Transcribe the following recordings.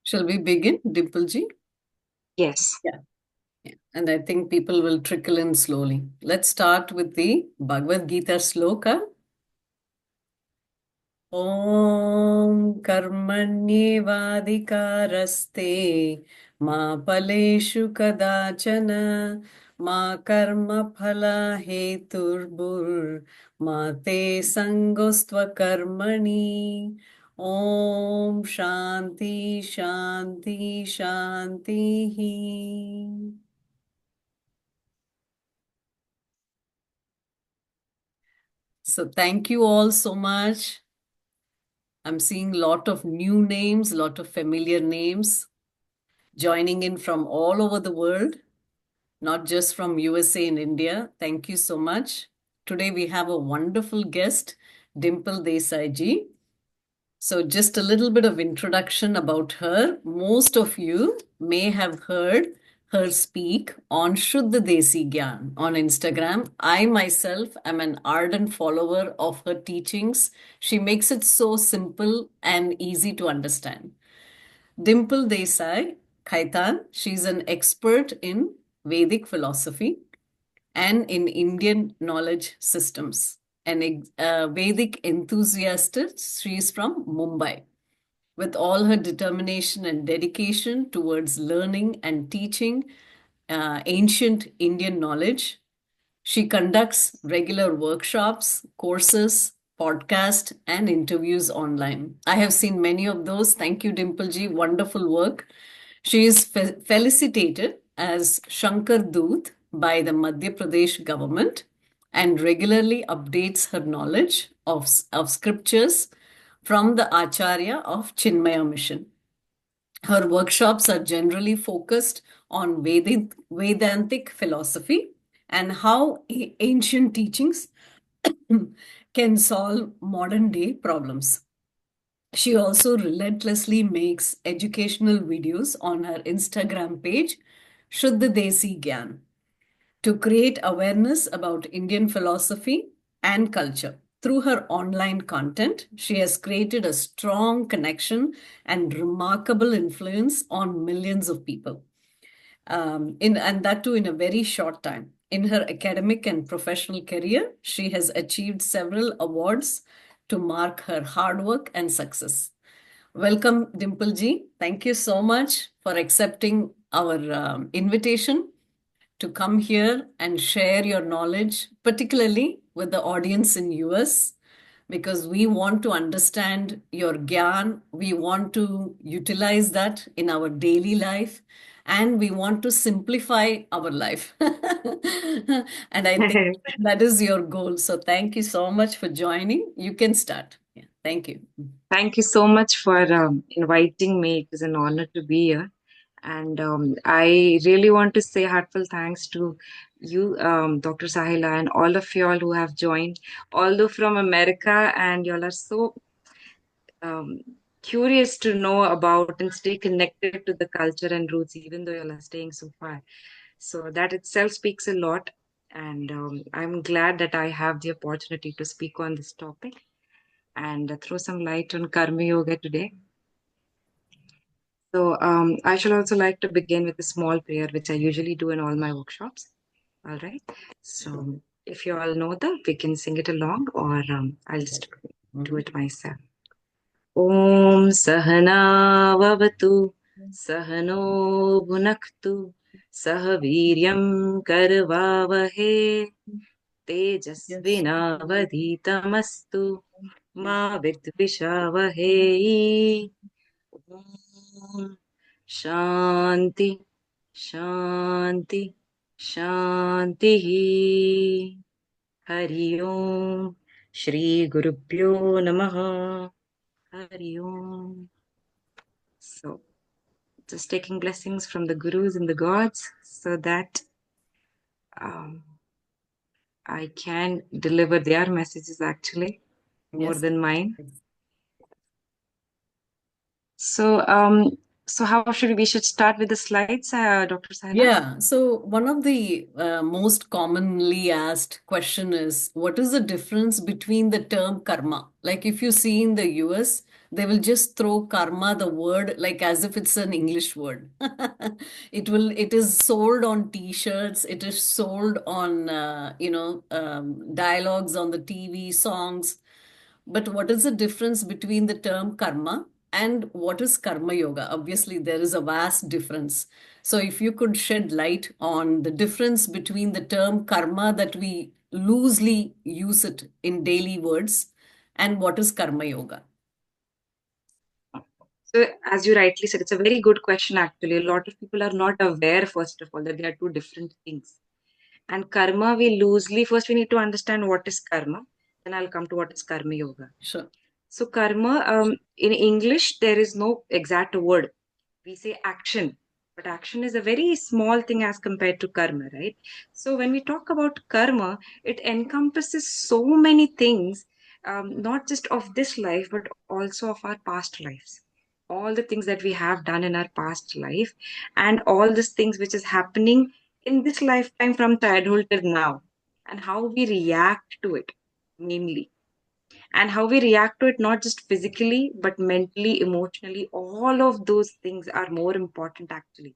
Shall we begin, Dimple ji? Yes. Yeah. Yeah. And I think people will trickle in slowly. Let's start with the Bhagavad Gita sloka. Om karmanyevadhikaraste ma paleshu kadachana ma karma phala heturbur ma te sangostva karmani. Om Shanti Shanti Shanti. So thank you all so much. I'm seeing a lot of new names, a lot of familiar names joining in from all over the world, not just from USA and India. Thank you so much. Today we have a wonderful guest, Dimple Desai ji. So just a little bit of introduction about her. Most of you may have heard her speak on Shuddha Desi Gyan on Instagram. I myself am an ardent follower of her teachings. She makes it so simple and easy to understand. Dimple Desai Khaitan, she's an expert in Vedic philosophy and in Indian knowledge systems. An Vedic enthusiast, she's from Mumbai. With all her determination and dedication towards learning and teaching ancient Indian knowledge, she conducts regular workshops, courses, podcasts, and interviews online. I have seen many of those. Thank you, Dimple ji. Wonderful work. She is felicitated as Shankar Doot by the Madhya Pradesh government and regularly updates her knowledge of scriptures from the Acharya of Chinmaya Mission. Her workshops are generally focused on Vedantic philosophy and how ancient teachings can solve modern day problems. She also relentlessly makes educational videos on her Instagram page, Shuddha Desi Gyan, to create awareness about Indian philosophy and culture. Through her online content, she has created a strong connection and remarkable influence on millions of people. And that too in a very short time. In her academic and professional career, she has achieved several awards to mark her hard work and success. Welcome, Dimple ji. Thank you so much for accepting our invitation to come here and share your knowledge, particularly with the audience in US, because we want to understand your gyan, we want to utilize that in our daily life, and we want to simplify our life. And I think that is your goal. So thank you so much for joining. You can start. Yeah, thank you. Thank you so much for inviting me. It is an honor to be here. And I really want to say heartfelt thanks to you, Dr. Sahila, and all of y'all who have joined, although from America, and y'all are so um, curious to know about and stay connected to the culture and roots, even though y'all are staying so far. So that itself speaks a lot. And I'm glad that I have the opportunity to speak on this topic and throw some light on Karma Yoga today. So I shall also like to begin with a small prayer, which I usually do in all my workshops. All right. So if you all know that, we can sing it along, or I'll just do it myself. Om Sahana Vavatu Sahano Bhunaktu Sahaviryam Karvavahe Tejasvinavadhitamastu Ma Vidvishavahe. Om Shanti Shanti Shanti Hari Om Shri Gurubhyo Namaha Hari Om. So, just taking blessings from the gurus and the gods so that um, I can deliver their messages actually more Yes. than mine. So, So how should we should start with the slides, Dr. Sahila? Yeah, so one of the most commonly asked question is, what is the difference between the term karma? Like if you see in the US, they will just throw karma, the word, like as if it's an English word. It is sold on t-shirts, it is sold on, dialogues on the TV, songs. But what is the difference between the term karma and what is karma yoga? Obviously, there is a vast difference. So, if you could shed light on the difference between the term karma that we loosely use it in daily words and what is karma yoga? So, as you rightly said, it's a very good question actually. A lot of people are not aware, first of all, that they are two different things. And karma, we loosely, first we need to understand what is karma, then I'll come to what is karma yoga. Sure. So, karma, in English, there is no exact word. We say action, but action is a very small thing as compared to karma, right? So, when we talk about karma, it encompasses so many things, not just of this life, but also of our past lives. All the things that we have done in our past life, and all these things which is happening in this lifetime from childhood till now, and how we react to it, mainly and how we react to it not just physically but mentally, emotionally, all of those things are more important actually.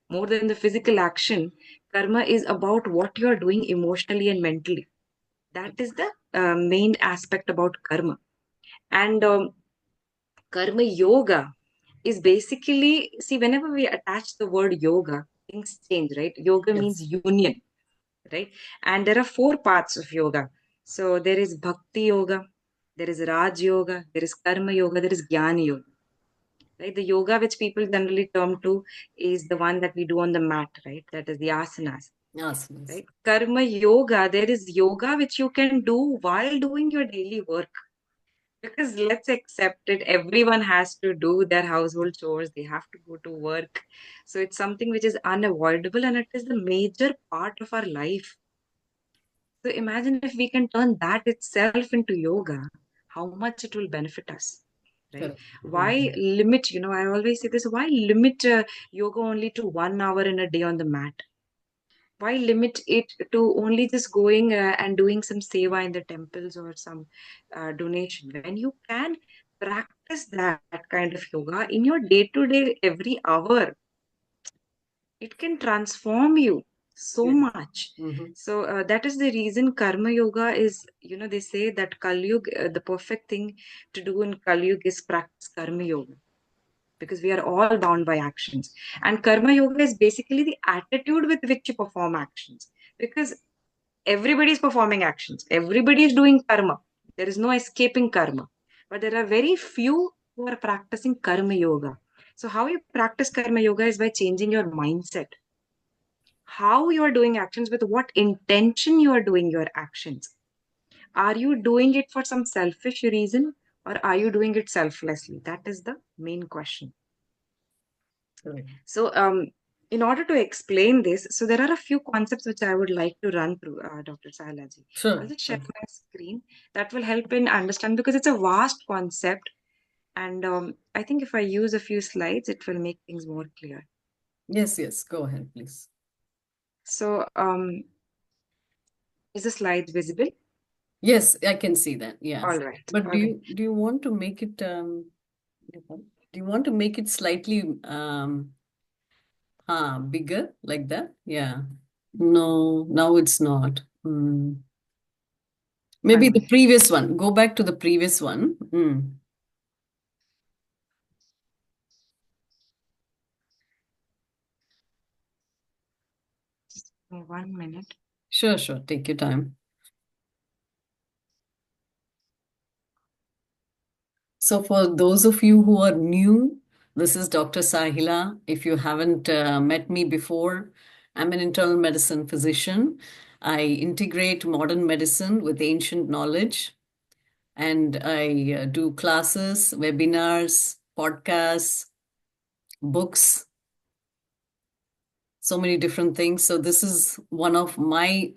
More than the physical action, karma is about what you are doing emotionally and mentally. That is the main aspect about karma. And karma yoga is basically, see, whenever we attach the word yoga, things change, right? Yoga means Yes. union, right? And there are four parts of yoga. So there is bhakti yoga, there is Raj yoga, there is karma yoga, there is jnana yoga. Right? The yoga which people generally term to is the one that we do on the mat, right? That is the asanas. Asanas. Right? Karma yoga, there is yoga which you can do while doing your daily work. Because let's accept it, everyone has to do their household chores, they have to go to work. So it's something which is unavoidable and it is the major part of our life. So imagine if we can turn that itself into yoga, how much it will benefit us, right? Correct. Why Mhm. limit, I always say this, why limit yoga only to 1 hour in a day on the mat? Why limit it to only just going and doing some seva in the temples or some donation? When you can practice that kind of yoga in your day to day, every hour, it can transform you so Yeah. much. Mhm. So that is the reason karma yoga is, they say that Kali Yuga, the perfect thing to do in Kali Yuga is practice karma yoga because we are all bound by actions. And karma yoga is basically the attitude with which you perform actions because everybody is performing actions, everybody is doing karma. There is no escaping karma. But there are very few who are practicing karma yoga. So, how you practice karma yoga is by changing your mindset, how you are doing actions, with what intention you are doing your actions. Are you doing it for some selfish reason or are you doing it selflessly? That is the main question. Correct. So, in order to explain this, so there are a few concepts which I would like to run through, Dr. Sahalaji. I'll Sure. just share Sure. my screen. That will help in understand because it's a vast concept. And I think if I use a few slides, it will make things more clear. Yes, yes. Go ahead, please. So, is the slides visible? Yes, I can see that. All Yes. right. But All right. do you want to make it do you want to make it slightly bigger like that? Yeah. No, now it's not. Maybe Fine. the previous one. Go back to the previous one. Just give me 1 minute. Sure, sure. Take your time. So, for those of you who are new, this is Dr. Sahila. If you haven't met me before, I'm an internal medicine physician. I integrate modern medicine with ancient knowledge, and I do classes, webinars, podcasts, books, so many different things. So, this is one of my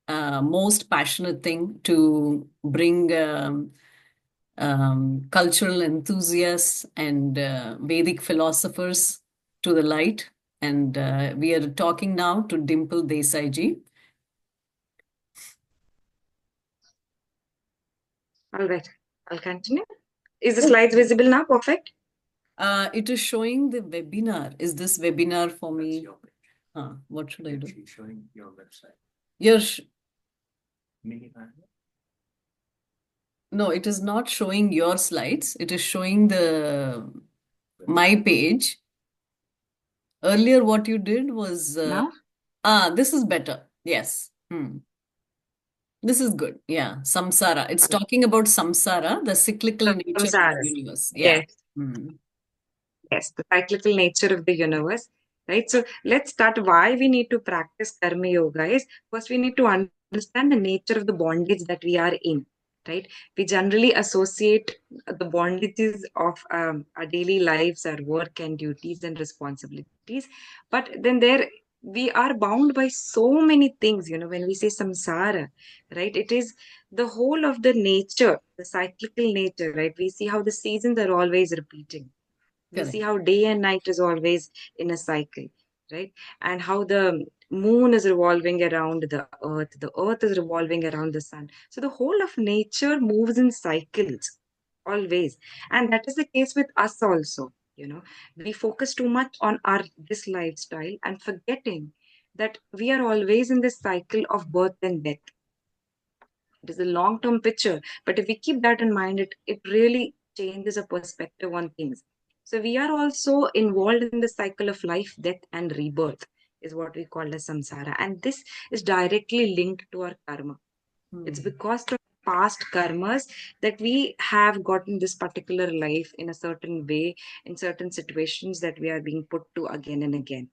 most passionate thing to bring. cultural enthusiasts and Vedic philosophers to the light. And we are talking now to Dimple Desai ji. All right, I'll continue. Is the slides visible now? Perfect. It is showing the webinar. Is this webinar for me? What should I do? Your No, it is not showing your slides. It is showing the my page. Earlier, what you did was Now, this is better. Yes. This is good. Yeah. Samsara. It's talking about samsara, the cyclical nature of the samsaras. universe. Yeah. Yes. Hmm. Yes, the cyclical nature of the universe, right? So let's start why we need to practice karma yoga is first we need to understand the nature of the bondage that we are in, right? We generally associate the bondages of our daily lives, our work and duties and responsibilities, but then there we are bound by so many things, when we say samsara, right? It is the whole of the nature, the cyclical nature, right? We see how the seasons are always repeating, we see Correct. how day and night is always in a cycle, right? And how the moon is revolving around the earth is revolving around the sun. So the whole of nature moves in cycles always. And that is the case with us also. We focus too much on our this lifestyle and forgetting that we are always in this cycle of birth and death. It is a long term picture, but if we keep that in mind, it really changes a perspective on things. So we are also involved in the cycle of life, death, and rebirth, is what we call as samsara. And this is directly linked to our karma. It's Hmm. because of past karmas that we have gotten this particular life in a certain way, in certain situations that we are being put to again and again.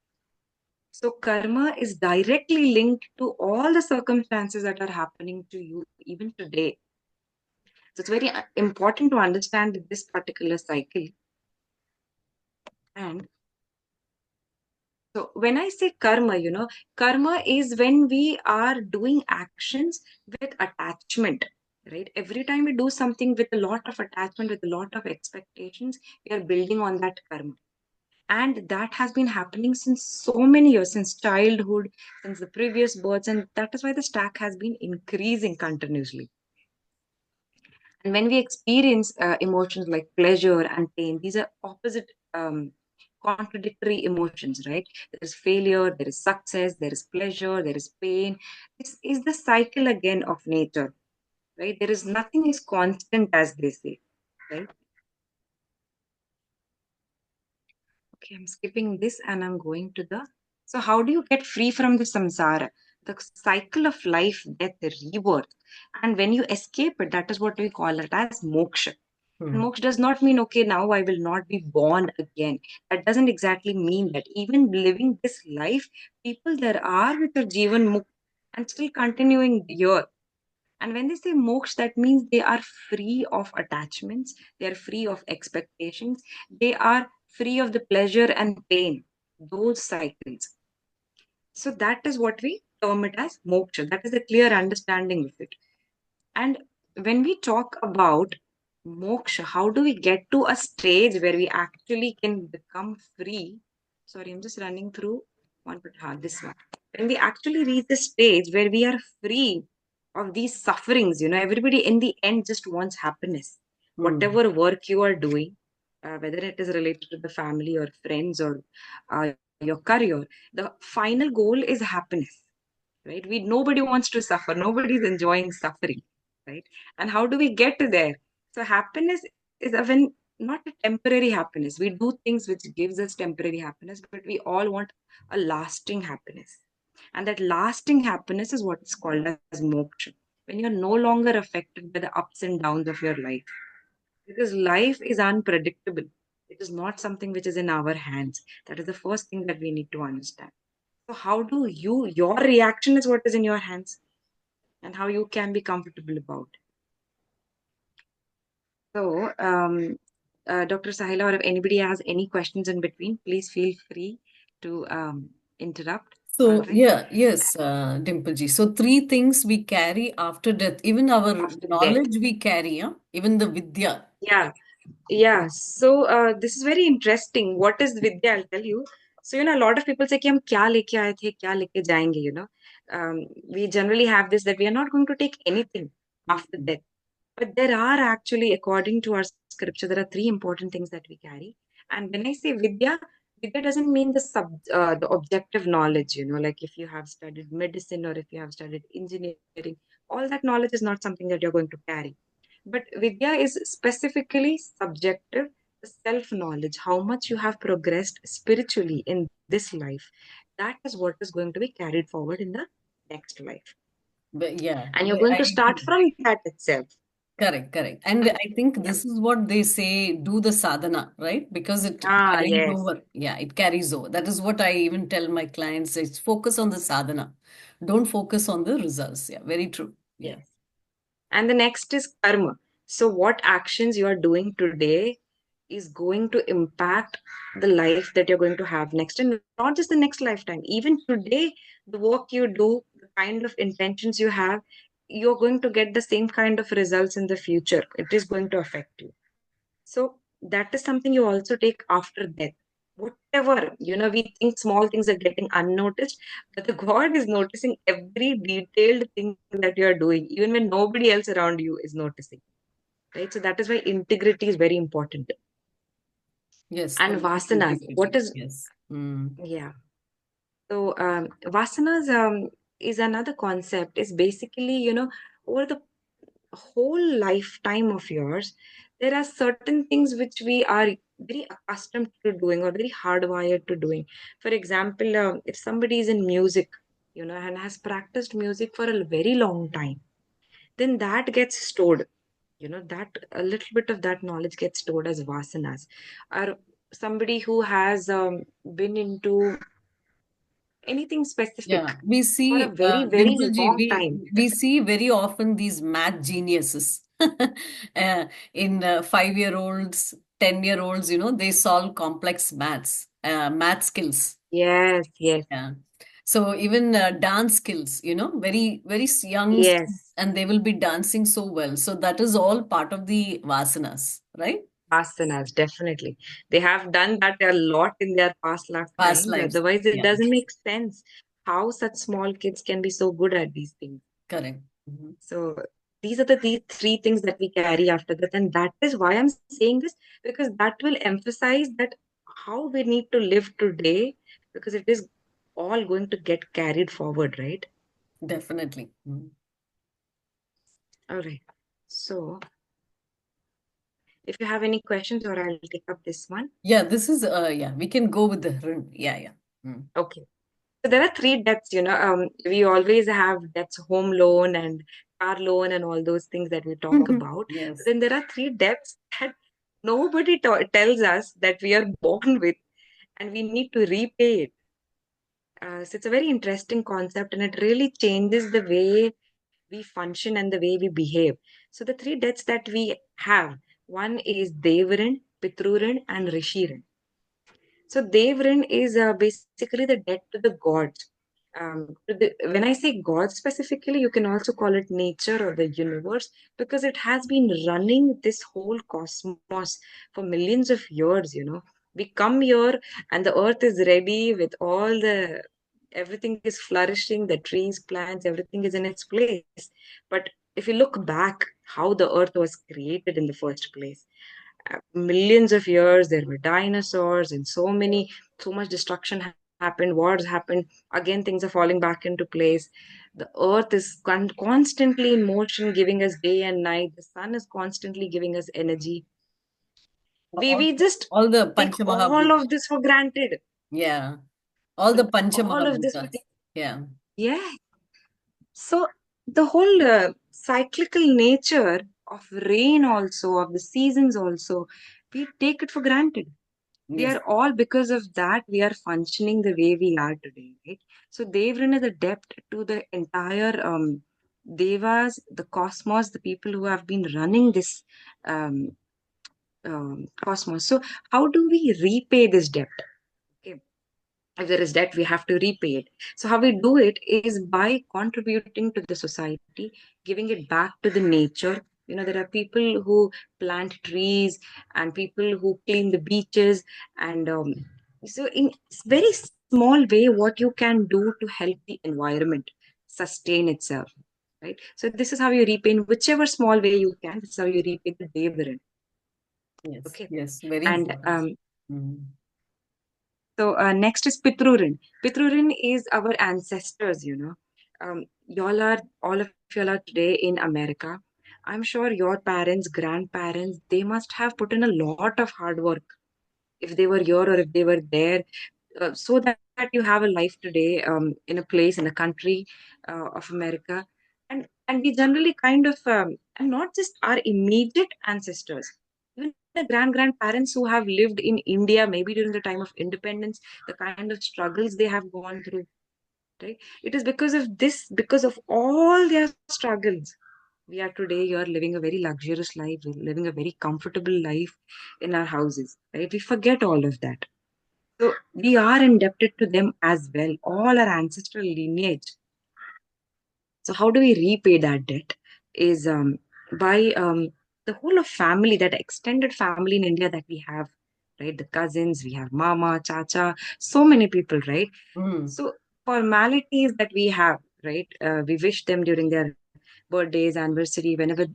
So karma is directly linked to all the circumstances that are happening to you even today. So it's very important to understand this particular cycle. And so when I say karma, karma is when we are doing actions with attachment, right? Every time we do something with a lot of attachment, with a lot of expectations, we are building on that karma. And that has been happening since so many years, since childhood, since the previous births, and that is why the stack has been increasing continuously. And when we experience emotions like pleasure and pain, these are opposite, contradictory emotions, right? There is failure, there is success, there is pleasure, there is pain. This is the cycle again of nature, right? There is nothing is constant, as they say, right? Okay, I'm skipping this and I'm going to the. So, how do you get free from the samsara? The cycle of life, death, rebirth. And when you escape it, that is what we call it as moksha. And Hmm. moksha does not mean, okay, now I will not be born again. That doesn't exactly mean that. Even living this life, people there are with their jivan mukh and still continuing here. And when they say moksha, that means they are free of attachments, they are free of expectations, they are free of the pleasure and pain, those cycles. So that is what we term it as moksha. That is a clear understanding of it. And when we talk about moksha, how do we get to a stage where we actually can become free? Sorry, I'm just running through this one. When we actually reach the stage where we are free of these sufferings, everybody in the end just wants happiness. Hmm. Whatever work you are doing, whether it is related to the family or friends or your career, the final goal is happiness, right? We nobody wants to suffer, nobody's enjoying suffering, right? And how do we get to there? So happiness is even not a temporary happiness. We do things which gives us temporary happiness, but we all want a lasting happiness. And that lasting happiness is what is called as moksha, when you're no longer affected by the ups and downs of your life, because life is unpredictable. It is not something which is in our hands. That is the first thing that we need to understand. So how do your reaction is what is in your hands, and how you can be comfortable about. So, Dr. Sahila, or if anybody has any questions in between, please feel free to interrupt. So, All right. yeah, yes, Dimple ji. So, three things we carry after death. Even our After death. knowledge we carry, yeah? Even the Vidya. Yeah. Yeah, so this is very interesting. What is Vidya? I'll tell you. So, a lot of people say कि हम क्या लेके आए थे, क्या लेके जाएंगे. We generally have this that we are not going to take anything after Mhm. death. But there are actually, according to our scripture, there are three important things that we carry. And when I say Vidya, Vidya doesn't mean the objective knowledge. Like if you have studied medicine or if you have studied engineering, all that knowledge is not something that you're going to carry. But Vidya is specifically subjective, the self knowledge, how much you have progressed spiritually in this life. That is what is going to be carried forward in the next life. But yeah, And you're going I to start agree. from that itself. Correct, correct. And And I think yeah. this is what they say, do the sadhana, right? Because it Ah, carries yes, over. Yeah, it carries over. That is what I even tell my clients. It's focus on the sadhana. Don't focus on the results. Yeah, very true. Yeah. yes. And the next is karma. So, what actions you are doing today is going to impact the life that you're going to have next, and not just the next lifetime. Even today, the work you do, the kind of intentions you have, you're going to get the same kind of results in the future. It is going to affect you. So, that is something you also take after death. Whatever, we think small things are getting unnoticed, but the God is noticing every detailed thing that you are doing, even when nobody else around you is noticing. Right? So that is why integrity is very important. Yes, And there is vasanas, what integrity. is, Yes. Mm. yeah. So vasanas is another concept. Is basically, over the whole lifetime of yours, there are certain things which we are very accustomed to doing or very hardwired to doing. For example, if somebody is in music, and has practiced music for a very long time, then that gets stored. That a little bit of that knowledge gets stored as vasanas. Or somebody who has been into anything specific Yeah, we for a see, very, very Dimple ji, long time. we see very often these math geniuses in 5-year-olds, 10-year-olds, they solve complex math skills. Yes, yes, Yeah. So even dance skills, very, very young yes. and they will be dancing so well. So that is all part of the vasanas, right? Asanas, definitely. They have done that a lot in their past Past lifetimes. lives. Otherwise, it Yeah, doesn't make sense how such small kids can be so good at these things. correct. Mhm. So these are the three things that we carry after that. And that is why I'm saying this, because that will emphasize that how we need to live today, because it is all going to get carried forward, right? Definitely. Mhm. All right. So if you have any questions, or I'll take up this one. Yeah, this is, yeah, we can go with the Rin. Yeah, yeah. Mm. Okay. So there are three debts, we always have debts, home loan and car loan and all those things that we talk about. But Yes, then there are three debts that nobody tells us that we are born with and we need to repay it. So it's a very interesting concept and it really changes the way we function and the way we behave. So the three debts that we have, one is Devahrin, Pitruhrin and Rishirin. So Devrin is basically the debt to the gods. When I say God specifically, you can also call it nature or the universe because it has been running this whole cosmos for millions of years. We come here and the earth is ready with everything is flourishing, the trees, plants, everything is in its place. But if you look back, how the earth was created in the first place, millions of years there were dinosaurs and so much destruction happened, wars happened, again things are falling back into place. The earth is constantly in motion, giving us day and night. The sun is constantly giving us energy. We just all the take all Panchamahabhutas. of this for granted. Yeah, all the All of this we Panchamahabhutas. take. Yeah, Yeah. So the whole cyclical nature of rain also, of the seasons also, we take it for granted. We yes. are all, because of that we are functioning the way we are today, right? So Devrin is a debt to the entire devas, the cosmos, the people who have been running this um, cosmos. So how do we repay this debt? Okay. If there is debt, we have to repay it. So how we do it is by contributing to the society, giving it back to the nature. There are people who plant trees, and people who clean the beaches, and so in very small way, what you can do to help the environment sustain itself, right? So this is how you repay in whichever small way you can. This is how you repay the Devahrin. Yes, Okay. yes, very And important. Mm. so next is Pitruhrin. Pitruhrin is our ancestors. All of y'all are today in America. I'm sure your parents, grandparents, they must have put in a lot of hard work if they were here or if they were there, so that you have a life today in a place, in a country of America. And we generally kind of, and not just our immediate ancestors, even the grandparents who have lived in India, maybe during the time of independence, the kind of struggles they have gone through, right? It is because of this, because of all their struggles, we are today here living a very luxurious life, living a very comfortable life in our houses, right? We forget all of that. So we are indebted to them as well, all our ancestral lineage. So how do we repay that debt? Is by the whole of family, that extended family in India that we have, right? The cousins, we have mama, chacha, so many people, right? Mm. So formalities that we have, right? We wish them during their birthdays, anniversary, whenever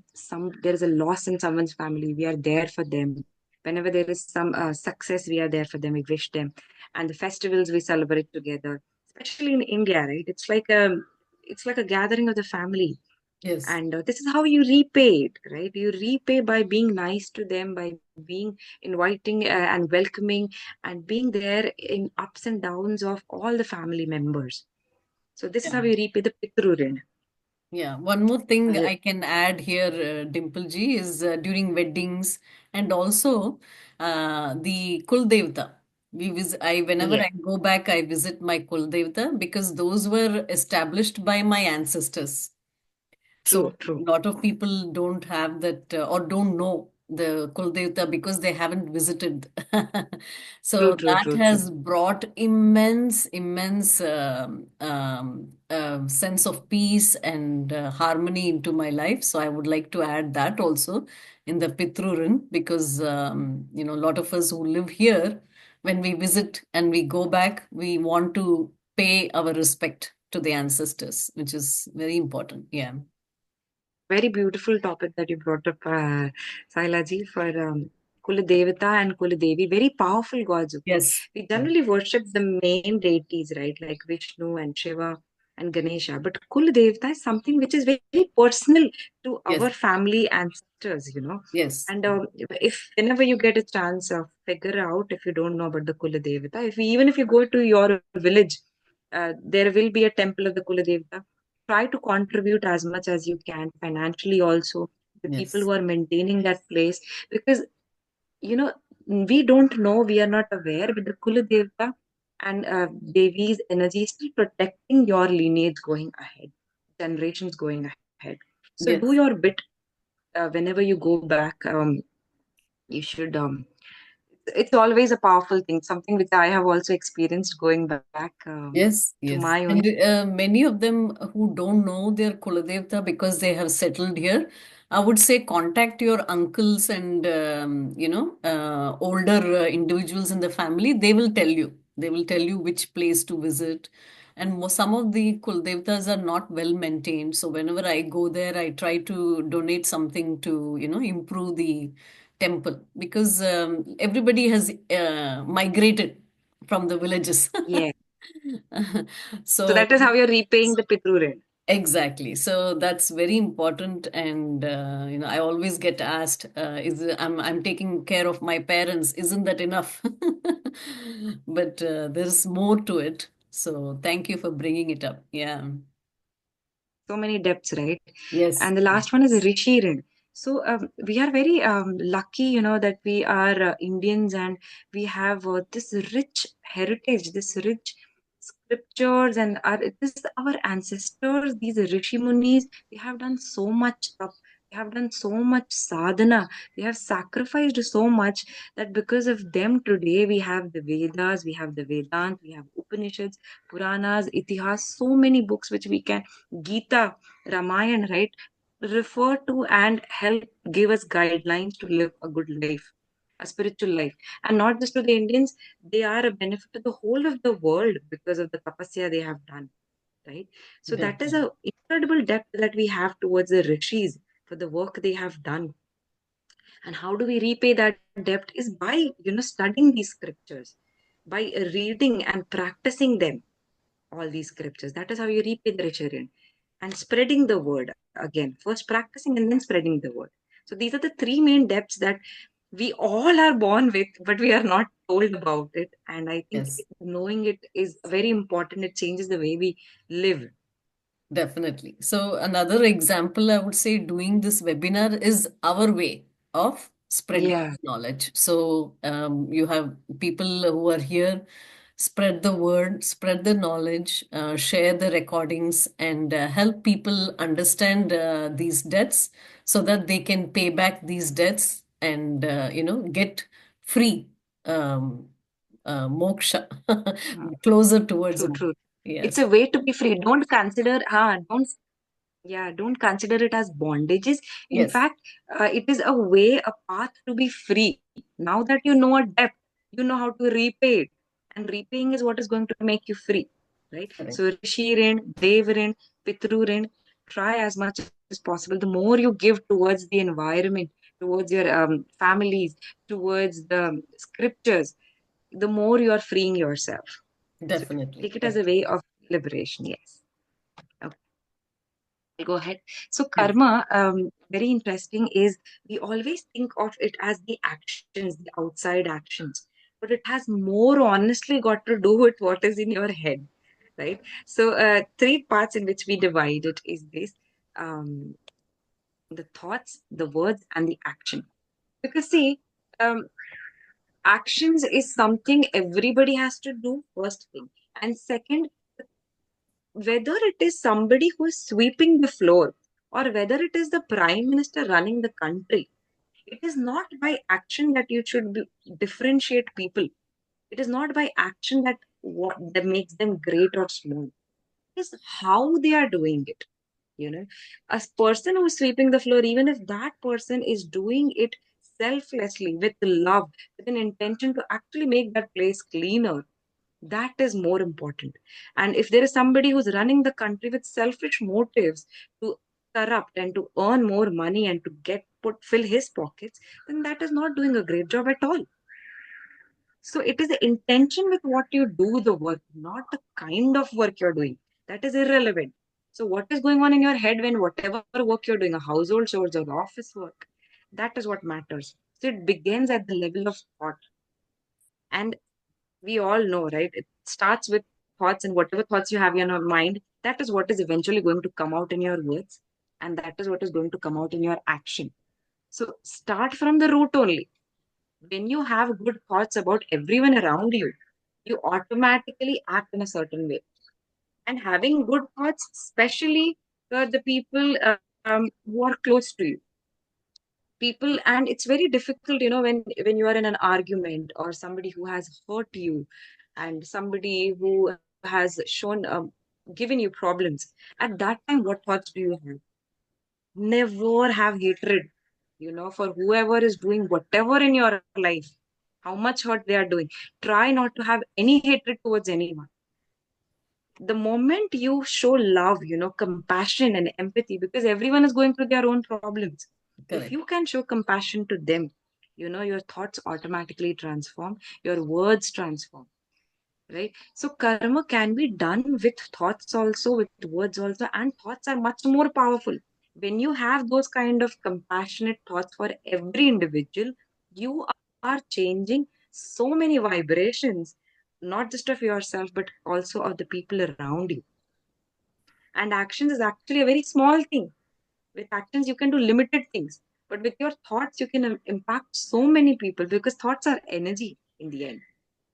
there is a loss in someone's family, we are there for them. Whenever there is some success, we are there for them. We wish them, and the festivals we celebrate together. Especially in India, right? It's like a gathering of the family, Yes. and this is how you repay it, right? You repay by being nice to them, by being inviting and welcoming, and being there in ups and downs of all the family members. So this is Yeah. how you repay the Pitrurin. Yeah, one more thing Uh, I can add here, Dimple ji, is during weddings and also the Kul Devata. Whenever yeah, I go back, I visit my Kul Devata because those were established by my ancestors. So true, a true, lot of people don't have that or don't know the Kuldevta because they haven't visited. true, So true, that true, true. has brought immense, immense sense of peace and harmony into my life. So I would like to add that also in the Pitrurin because a lot of us who live here, when we visit and we go back, we want to pay our respect to the ancestors, which is very important. Yeah. Very beautiful topic that you brought up, Sahila ji, for Kula Devata and Kula Devi. Very powerful gods, okay? Yes. We Yeah. generally worship the main deities, right? Like Vishnu and Shiva and Ganesha. But Kula Devata is something which is very personal to our Yes. family ancestors. Yes. And if whenever you get a chance, figure out if you don't know about the Kula Devata. Even if you go to your village, there will be a temple of the Kula Devata. Try to contribute as much as you can financially also, the people Yes. who are maintaining that place, because you know we don't know, we are not aware, but the Kula Devata and Devi's energy is still protecting your lineage going ahead, generations going ahead. So do your Yes. bit. Whenever you go back, you should it's always a powerful thing, something which I have also experienced going back Yes, to yes. my own. And many of them who don't know their Kuladevta because they have settled here, I would say contact your uncles and, older individuals in the family. They will tell you. They will tell you which place to visit. And some of the Kuldevtas are not well maintained. So whenever I go there, I try to donate something to, improve the temple because everybody has migrated from the villages. Yeah. So So that is how you're repaying the Pitrurin. exactly. So that's very important. And I always get asked, I'm taking care of my parents. Isn't that enough? But there's more to it. So thank you for bringing it up. Yeah. So many depths, right? Yes. And the last one is Rishirin. So we are very lucky, that we are Indians, and we have this rich heritage, this rich scriptures, and this our ancestors, these Rishi Munis, they have done so much stuff They have done so much sadhana. They have sacrificed so much that because of them today we have the Vedas, we have the Vedant, we have Upanishads, Puranas, Itihas, so many books which we can, Gita, Ramayana, right, refer to and help give us guidelines to live a good life, a spiritual life. And not just to the Indians, they are a benefit to the whole of the world because of the tapasya they have done, right? So that is Definitely. a incredible depth that we have towards the rishis for the work they have done. And how do we repay that debt is by, studying these scriptures, by reading and practicing them, all these scriptures. That is how you repay the Richarian. And spreading the word again. First practicing and then spreading the word. So these are the three main depths that we all are born with, but we are not told about it. And I think Yes. knowing it is very important. It changes the way we live. Definitely. So another example, I would say, doing this webinar is our way of spreading Yeah. knowledge. So you have people who are here, spread the word, spread the knowledge, share the recordings, and help people understand these debts so that they can pay back these debts and get free moksha Mm, closer towards true, moksha. true. It's Yes. a way to be free. Don't consider it as bondages. In Yes. fact, it is a way, a path to be free. Now that you know a debt, you know how to repay it. And repaying is what is going to make you free, right? Correct. So, Rishirin, Devrin, Pitruhrin, try as much as possible. The more you give towards the environment, towards your families, towards the scriptures, the more you are freeing yourself. So, Definitely. take it as a Definitely. way of liberation. Yes. Okay. I'll go ahead. So Yes. karma, very interesting, is we always think of it as the actions, the outside actions, but it has more honestly got to do with what is in your head, right? So three parts in which we divide it is this: um, the thoughts, the words, and the action. Because see, um, actions is something everybody has to do. First thing, and second, whether it is somebody who is sweeping the floor or whether it is the prime minister running the country, it is not by action that you should differentiate people. It is not by action that makes them great or small. It is how they are doing it. A person who is sweeping the floor, even if that person is doing it selflessly with love, with an intention to actually make that place cleaner, that is more important. And if there is somebody who's running the country with selfish motives to corrupt and to earn more money and to get put fill his pockets, then that is not doing a great job at all. So it is the intention with what you do the work, not the kind of work you're doing. That is irrelevant. So what is going on in your head when whatever work you're doing, a household chores or office work, that is what matters. So it begins at the level of thought. And we all know, right? It starts with thoughts, and whatever thoughts you have in your mind, that is what is eventually going to come out in your words, and that is what is going to come out in your action. So start from the root only. When you have good thoughts about everyone around you, you automatically act in a certain way. And having good thoughts, especially the people who are close to you, people, and it's very difficult, when you are in an argument or somebody who has hurt you and somebody who has shown given you problems. At that time, what thoughts do you have? Never have hatred, for whoever is doing whatever in your life, how much hurt they are doing. Try not to have any hatred towards anyone. The moment you show love, compassion and empathy, because everyone is going through their own problems. If Correct. you can show compassion to them, your thoughts automatically transform, your words transform, right? So karma can be done with thoughts also, with words also, and thoughts are much more powerful. When you have those kind of compassionate thoughts for every individual, you are changing so many vibrations, not just of yourself, but also of the people around you. And actions is actually a very small thing. With actions, you can do limited things. But with your thoughts, you can impact so many people because thoughts are energy in the end.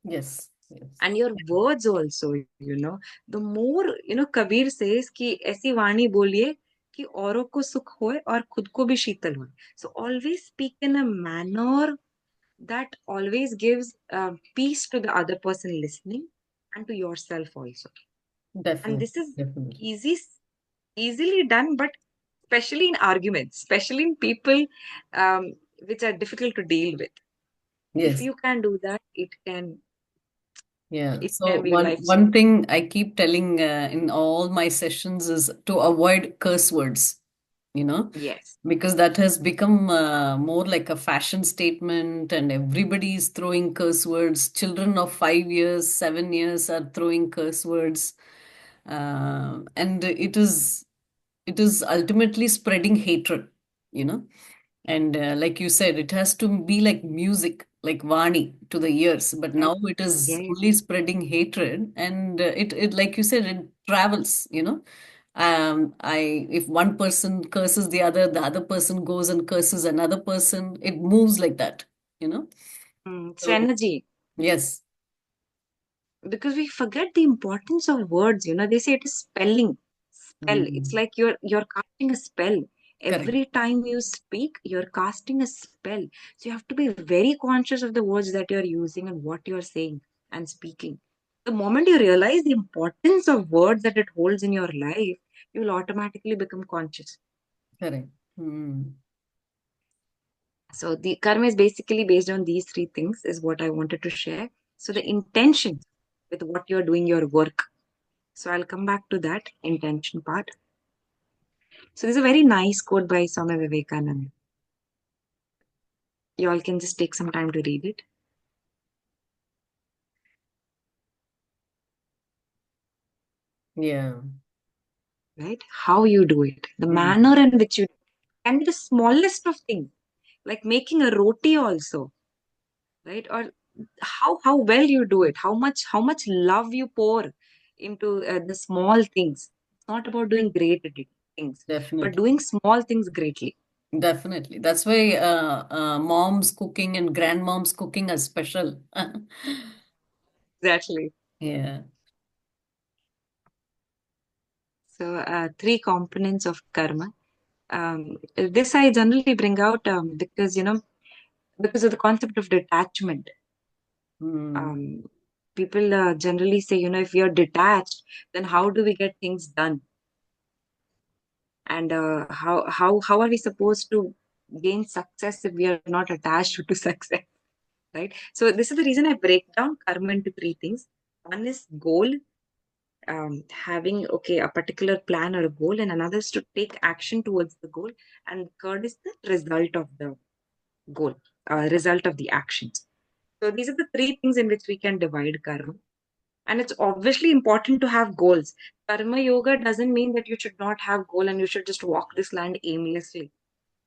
Yes. Yes. And your words also, the more, Kabir says कि ऐसी वाणी बोलिए कि औरों को सुख होए और खुद को भी शीतल होए. So always speak in a manner that always gives peace to the other person listening and to yourself also. And Definitely, this is definitely. easy, easily done, but especially in arguments, especially in people um, which are difficult to deal with. If Yes. you can do that, Yeah. it So can be one life one changing. thing I keep telling in all my sessions is to avoid curse words, you know, Yes. because that has become more like a fashion statement, and everybody is throwing curse words. Children of 5 years, 7 years are throwing curse words, and it is ultimately spreading hatred, you know. And like you said, it has to be like music, like Vani to the ears. But Yes. now it is Yes. only spreading hatred, and it like you said, it travels. You know, I if one person curses the other person goes and curses another person. It moves like that. You know. It's So energy. yes, Because we forget the importance of words. They say it is spelling. Spell. It's mm, like you're casting a spell. correct, Every time you speak, you're casting a spell. So you have to be very conscious of the words that you're using and what you're saying and speaking. The moment you realize the importance of words that it holds in your life, you will automatically become conscious. correct. Mm, So the karma is basically based on these three things, is what I wanted to share. So the intention with what you're doing your work. So I'll come back to that intention part. So there's a very nice quote by Swami Vivekananda. You all can just take some time to read it, yeah. right? How you do it, the Mm, manner in which you can be the smallest of things, like making a roti also, right? Or how well you do it, how much love you pour into the small things. It's not about doing great things, but definitely. doing small things greatly. Definitely. That's why mom's cooking and grandmom's cooking are special. Exactly. Yeah. So three components of karma. This I generally bring out because because of the concept of detachment. Mm, Um, People generally say, if you're detached, then how do we get things done? And how are we supposed to gain success if we are not attached to success, right? So this is the reason I break down karma into three things. One is goal, having a particular plan or a goal, and another is to take action towards the goal, and third is the result of the goal, result of the actions. So these are the three things in which we can divide karma. And it's obviously important to have goals. Karma yoga doesn't mean that you should not have goal and you should just walk this land aimlessly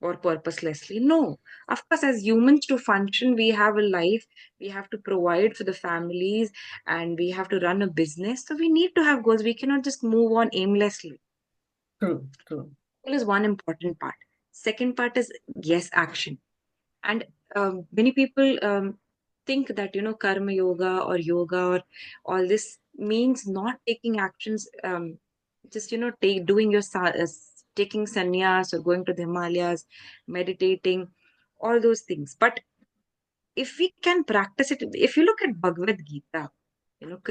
or purposelessly. No. Of course, as humans to function, we have a life, we have to provide for the families, and we have to run a business. So we need to have goals. We cannot just move on aimlessly. true, true. Goal is one important part. Second part is, yes, action. And many people think that karma yoga or yoga or all this means not taking actions, just doing your taking sannyas or going to the Himalayas, meditating, all those things. But if we can practice it, if you look at Bhagavad Gita,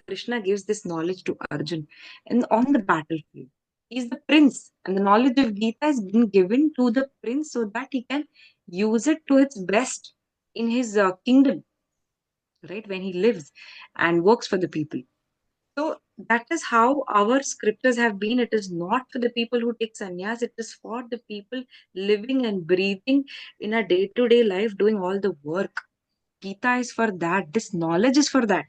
Krishna gives this knowledge to Arjun and on the battlefield. He's the prince, and the knowledge of Gita has been given to the prince so that he can use it to its best in his kingdom, right? When he lives and works for the people. So that is how our scriptures have been. It is not for the people who take sannyas, it is for the people living and breathing in a day to day life, doing all the work. Gita is for that. This knowledge is for that.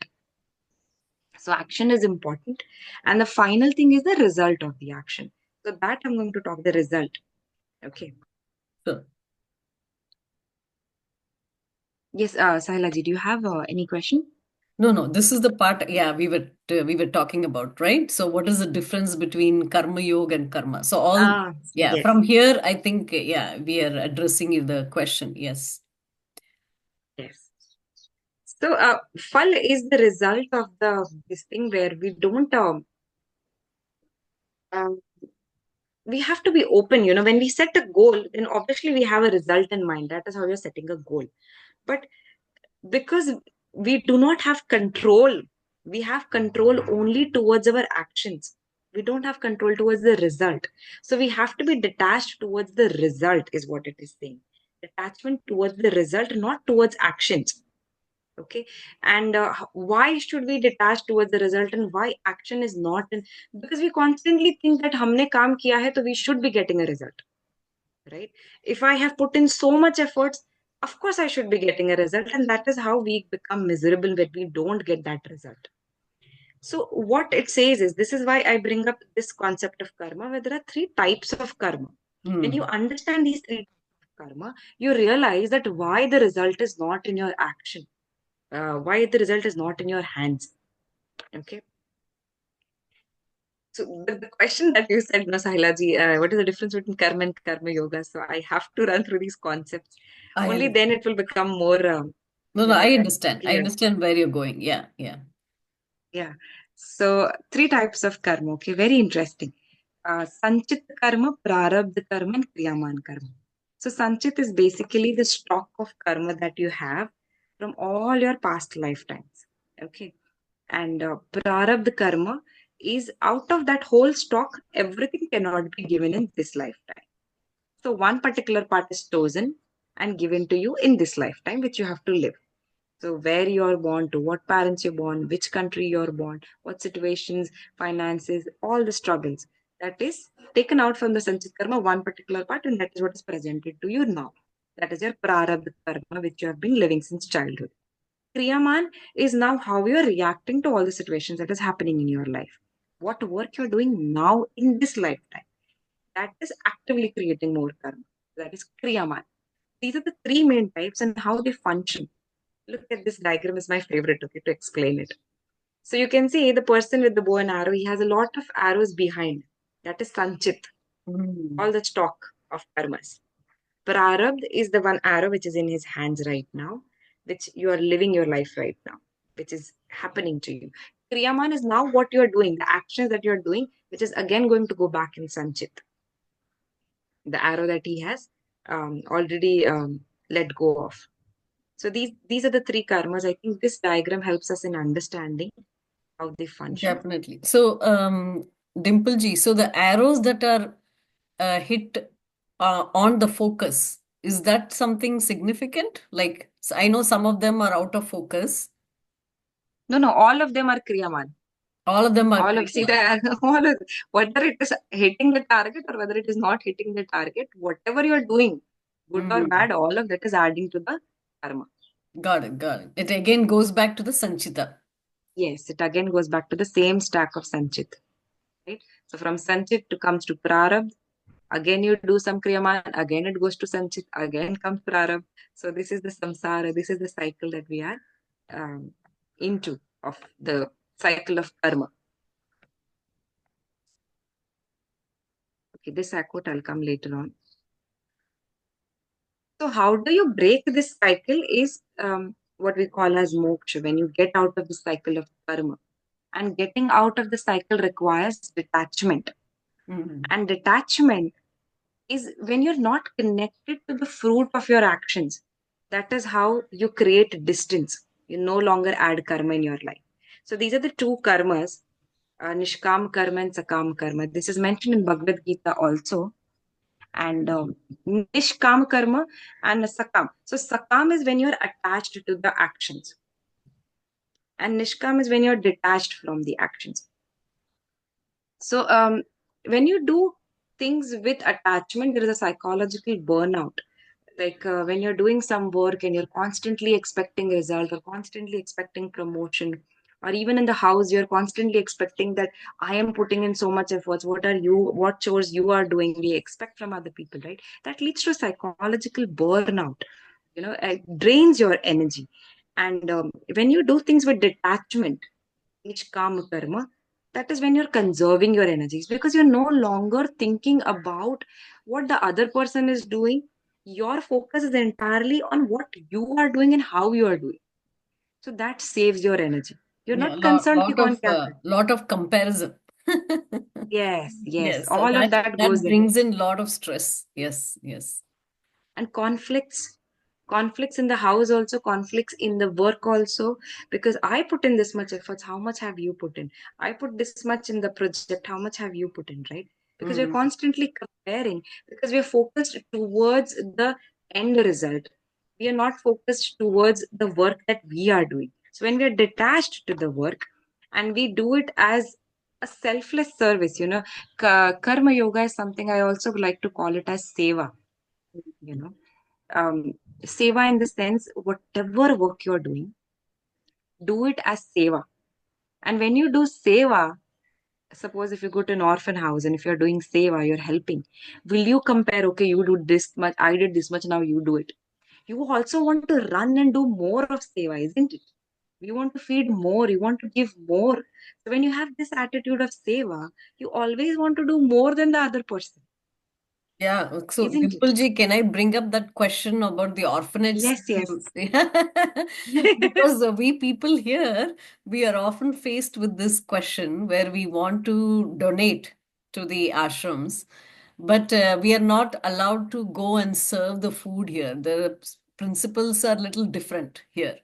So action is important. And the final thing is the result of the action. So that I'm going to talk the result. Okay. Sure. Yes, Sahila ji, do you have any question? No, no, this is the part, yeah, we were talking about, right? So what is the difference between karma yoga and karma? So all, Ah, yeah, yes, from here, I think, yeah, we are addressing the question. Yes. yes. So, fal is the result of the this thing where we don't we have to be open. When we set a goal, then obviously we have a result in mind. That is how you're setting a goal. But because we do not have control, we have control only towards our actions. We don't have control towards the result. So we have to be detached towards the result, is what it is saying. Detachment towards the result, not towards actions. Okay. And why should we detach towards the result, and why action is not in? Because we constantly think that humne kaam kiya hai, so we should be getting a result, right? If I have put in so much efforts, of course I should be getting a result, and that is how we become miserable when we don't get that result. So what it says is, this is why I bring up this concept of karma, where there are three types of karma. When you Hmm. understand these three types of karma, you realize that why the result is not in your action, why the result is not in your hands. Okay. So the question that you said, no, Sahila ji, what is the difference between karma and karma yoga? So I have to run through these concepts. I Only then understand. it will become more, No, no, I understand. I clear. understand where you're going. Yeah, yeah. Yeah. So three types of karma. Okay, very interesting. Sanchit karma, prarabdha karma, and kriyaman karma. So sanchit is basically the stock of karma that you have from all your past lifetimes. Okay. And prarabdha karma is, out of that whole stock, everything cannot be given in this lifetime. So one particular part is chosen and given to you in this lifetime, which you have to live. So where you're born, to what parents you're born, which country you're born, what situations, finances, all the struggles. That is taken out from the Sanchit Karma, one particular part, and that is what is presented to you now. That is your Prarabdha Karma, which you have been living since childhood. Kriyaman is now how you're reacting to all the situations that is happening in your life. What work you're doing now in this lifetime. That is actively creating more karma. That is Kriyaman. These are the three main types and how they function. Look at this diagram, is my favorite, okay, to explain it. So you can see the person with the bow and arrow, he has a lot of arrows behind. That is Sanchit, Hmm. all the stock of karmas. Prarabdh is the one arrow which is in his hands right now, which you are living your life right now, which is happening to you. Kriyaman is now what you are doing, the actions that you are doing, which is again going to go back in Sanchit, the arrow that he has already let go of. So these are the three karmas. I think this diagram helps us in understanding how they function. Definitely. So, Dimple ji, so the arrows that are hit on the focus, is that something significant? Like, I know some of them are out of focus. No, no, all of them are kriyaman. All of them are All of see Kriyaman. the all of, whether it is hitting the target or whether it is not hitting the target, whatever you are doing, good or Hmm. bad, all of that is adding to the karma. Got it, got it. It again goes back to the Sanchita. Yes, it again goes back to the same stack of sanchit, right? So from sanchit to comes to prarabdh. Again, you do some kriyaman, again it goes to sanchit, again comes prarabdh. So this is the samsara, this is the cycle that we are um, into, of the cycle of karma. Okay, this quote I'll come later on. So how do you break this cycle is what we call as moksha, when you get out of the cycle of karma. And getting out of the cycle requires detachment. Hmm. And detachment is when you're not connected to the fruit of your actions. That is how you create distance. You no longer add karma in your life. So these are the two karmas, nishkam karma and sakam karma. This is mentioned in Bhagavad Gita also. And nishkam karma and sakam. So sakam is when you're attached to the actions, and nishkam is when you're detached from the actions. So when you do things with attachment, there is a psychological burnout. Like when you're doing some work and you're constantly expecting result or constantly expecting promotion, or even in the house you're constantly expecting that I am putting in so much efforts, what chores you are doing, we expect from other people, right? That leads to psychological burnout. It drains your energy. And when you do things with detachment, which kama karma, that is when you're conserving your energies, because you're no longer thinking about what the other person is doing. Your focus is entirely on what you are doing and how you are doing. So that saves your energy. You're Yeah, not concerned कि lot कौन of क्या कर रहा है. lot of comparison. Yes, yes, Yes, so all of that that that goes in. brings in a lot of stress. Yes, yes. And conflicts in the house also, conflicts in the work also, because I put in this much efforts, how much have you put in? I put this much in the project, how much have you put in, right? Because we're Mm. constantly comparing, because we're focused towards the end result, we are not focused towards the work that we are doing. So when we are detached to the work and we do it as a selfless service, karma yoga is something I also like to call it as seva, you know um, seva in the sense, whatever work you're doing, do it as seva. And when you do seva, suppose if you go to an orphan house and if you're doing seva, you're helping, will you compare, okay, you do this much, I did this much, now you do it? You also want to run and do more of seva, isn't it? You want to feed more, you want to give more. So when you have this attitude of seva, you always want to do more than the other person, Yeah, so isn't it? Dimple ji, can I bring up that question about the orphanage? Yes, yes. Because we people here, we are often faced with this question where we want to donate to the ashrams, but we are not allowed to go and serve the food here. The principles are little different here.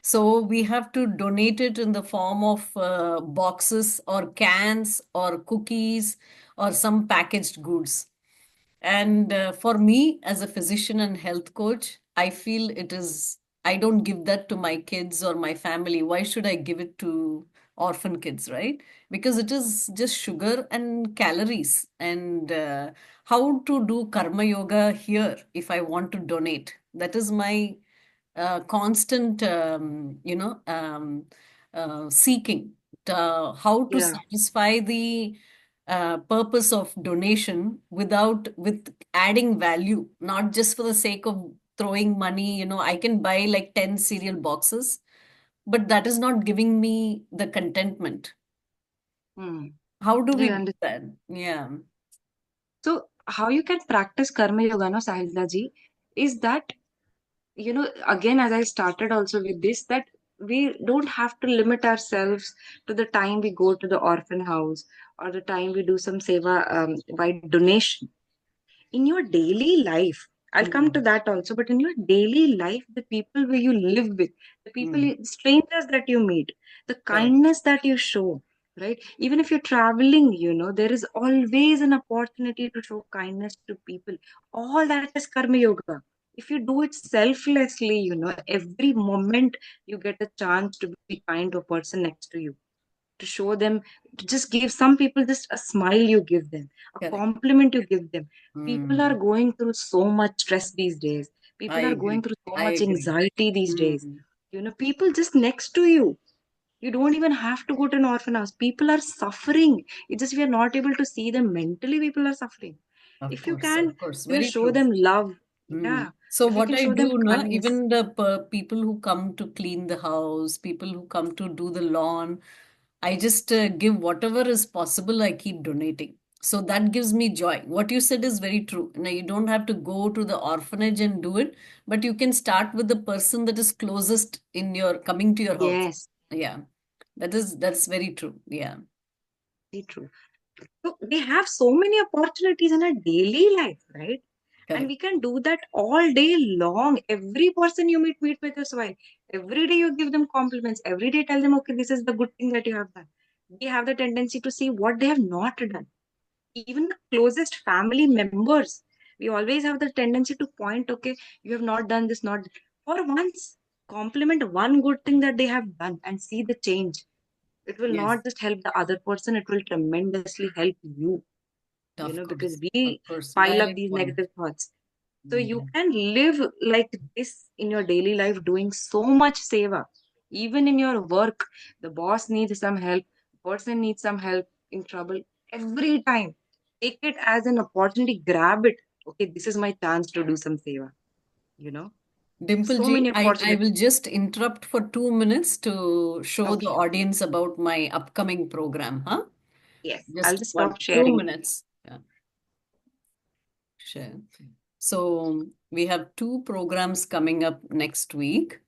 So we have to donate it in the form of boxes or cans or cookies or some packaged goods. And for me, as a physician and health coach, I feel I don't give that to my kids or my family. Why should I give it to orphan kids, right? Because it is just sugar and calories. And how to do karma yoga here if I want to donate? That is my constant, seeking how to Yeah. satisfy the purpose of donation with adding value, not just for the sake of throwing money. I can buy like 10 cereal boxes, but that is not giving me the contentment. Hmm. How do we I do understand. that? Yeah. So, how you can practice Karma Yoga, no, Sahila ji, is that, again, as I started also with this, that we don't have to limit ourselves to the time we go to the orphan house or the time we do some seva by donation. In your daily life, I'll come to Mm. that also, but in your daily life, the people where you live with, the people, Mm. strangers that you meet, the Correct. kindness that you show, right? Even if you're traveling, there is always an opportunity to show kindness to people. All that is karma yoga. If you do it selflessly, every moment you get a chance to be kind to a person next to you, to show them, to just give some people just a smile, you give them a Correct. compliment, you give them. People are Mm. going through so much stress these days, I people are going agree. through so I much agree. anxiety these days. Mm. People just next to you, you don't even have to go to an orphan house, people are suffering. It's just we are not able to see them mentally, people are suffering. If you can, Of course, very show true. them love. Mm. Yeah, So if you what can I show them do now, kindness. even the people who come to clean the house, people who come to do the lawn, I just give whatever is possible. I keep donating. So that gives me joy. What you said is very true. Now you don't have to go to the orphanage and do it, but you can start with the person that is closest in your coming to your house. Yes, Yeah, that's very true. Yeah, very true. So we have so many opportunities in our daily life, right? And correct. we can do that all day long. Every person you meet with a smile. Every day you give them compliments. Every day tell them, okay, this is the good thing that you have done. We have the tendency to see what they have not done. Even the closest family members, we always have the tendency to point, okay, you have not done this, not for once. Compliment one good thing that they have done and see the change. It will Yes, not just help the other person, it will tremendously help you, because of we course. pile up Valid these point. negative thoughts. So you Mm. can live like this in your daily life doing so much seva. Even in your work, the boss needs some help, person needs some help in trouble. Every time, take it as an opportunity, grab it. Okay, this is my chance to do some seva, you know. Dimple So ji, many I will opportunities. just interrupt for 2 minutes to show the Okay, audience about my upcoming program, huh? yes, I'll Just just one, stop two sharing. minutes. Yeah, share. So we have two programs coming up next week.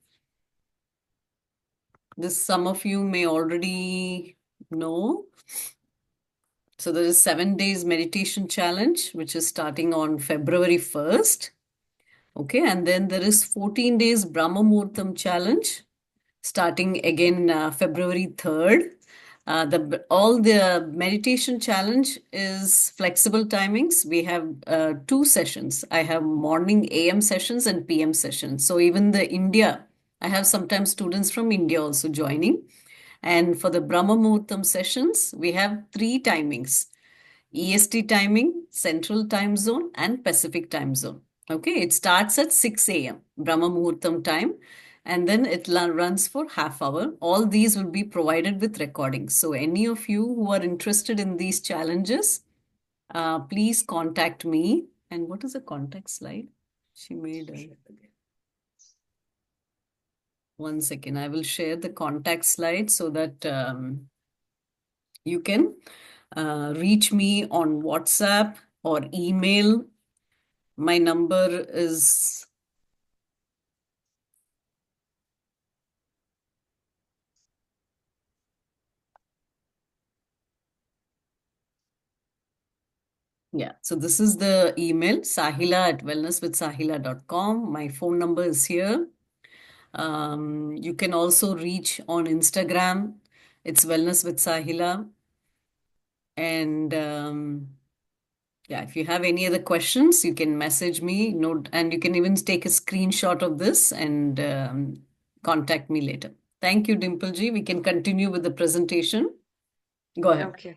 This some of you may already know. So there is 7 days meditation challenge, which is starting on February 1st. Okay, and then there is 14 days Brahma Muhurtam challenge, starting again February 3rd. All the meditation challenge is flexible timings. We have two sessions. I have morning AM sessions and PM sessions. So even the India, I have sometimes students from India also joining. And for the Brahma Muhurtam sessions, we have three timings: EST timing, Central Time Zone, and Pacific Time Zone. Okay, it starts at 6 a.m. Brahma Muhurtam time, and then it runs for half hour. All these will be provided with recordings. So any of you who are interested in these challenges, please contact me. And what is the contact slide? She made one second. I will share the contact slide so that you can reach me on WhatsApp or email. My number is, yeah, so this is the email, Sahila at wellnesswithsahila.com. My phone number is here. You can also reach on Instagram. It's Wellness with Sahila. And yeah, if you have any other questions, you can message me. Note, and you can even take a screenshot of this and contact me later. Thank you, Dimple ji. We can continue with the presentation. Go ahead. Okay.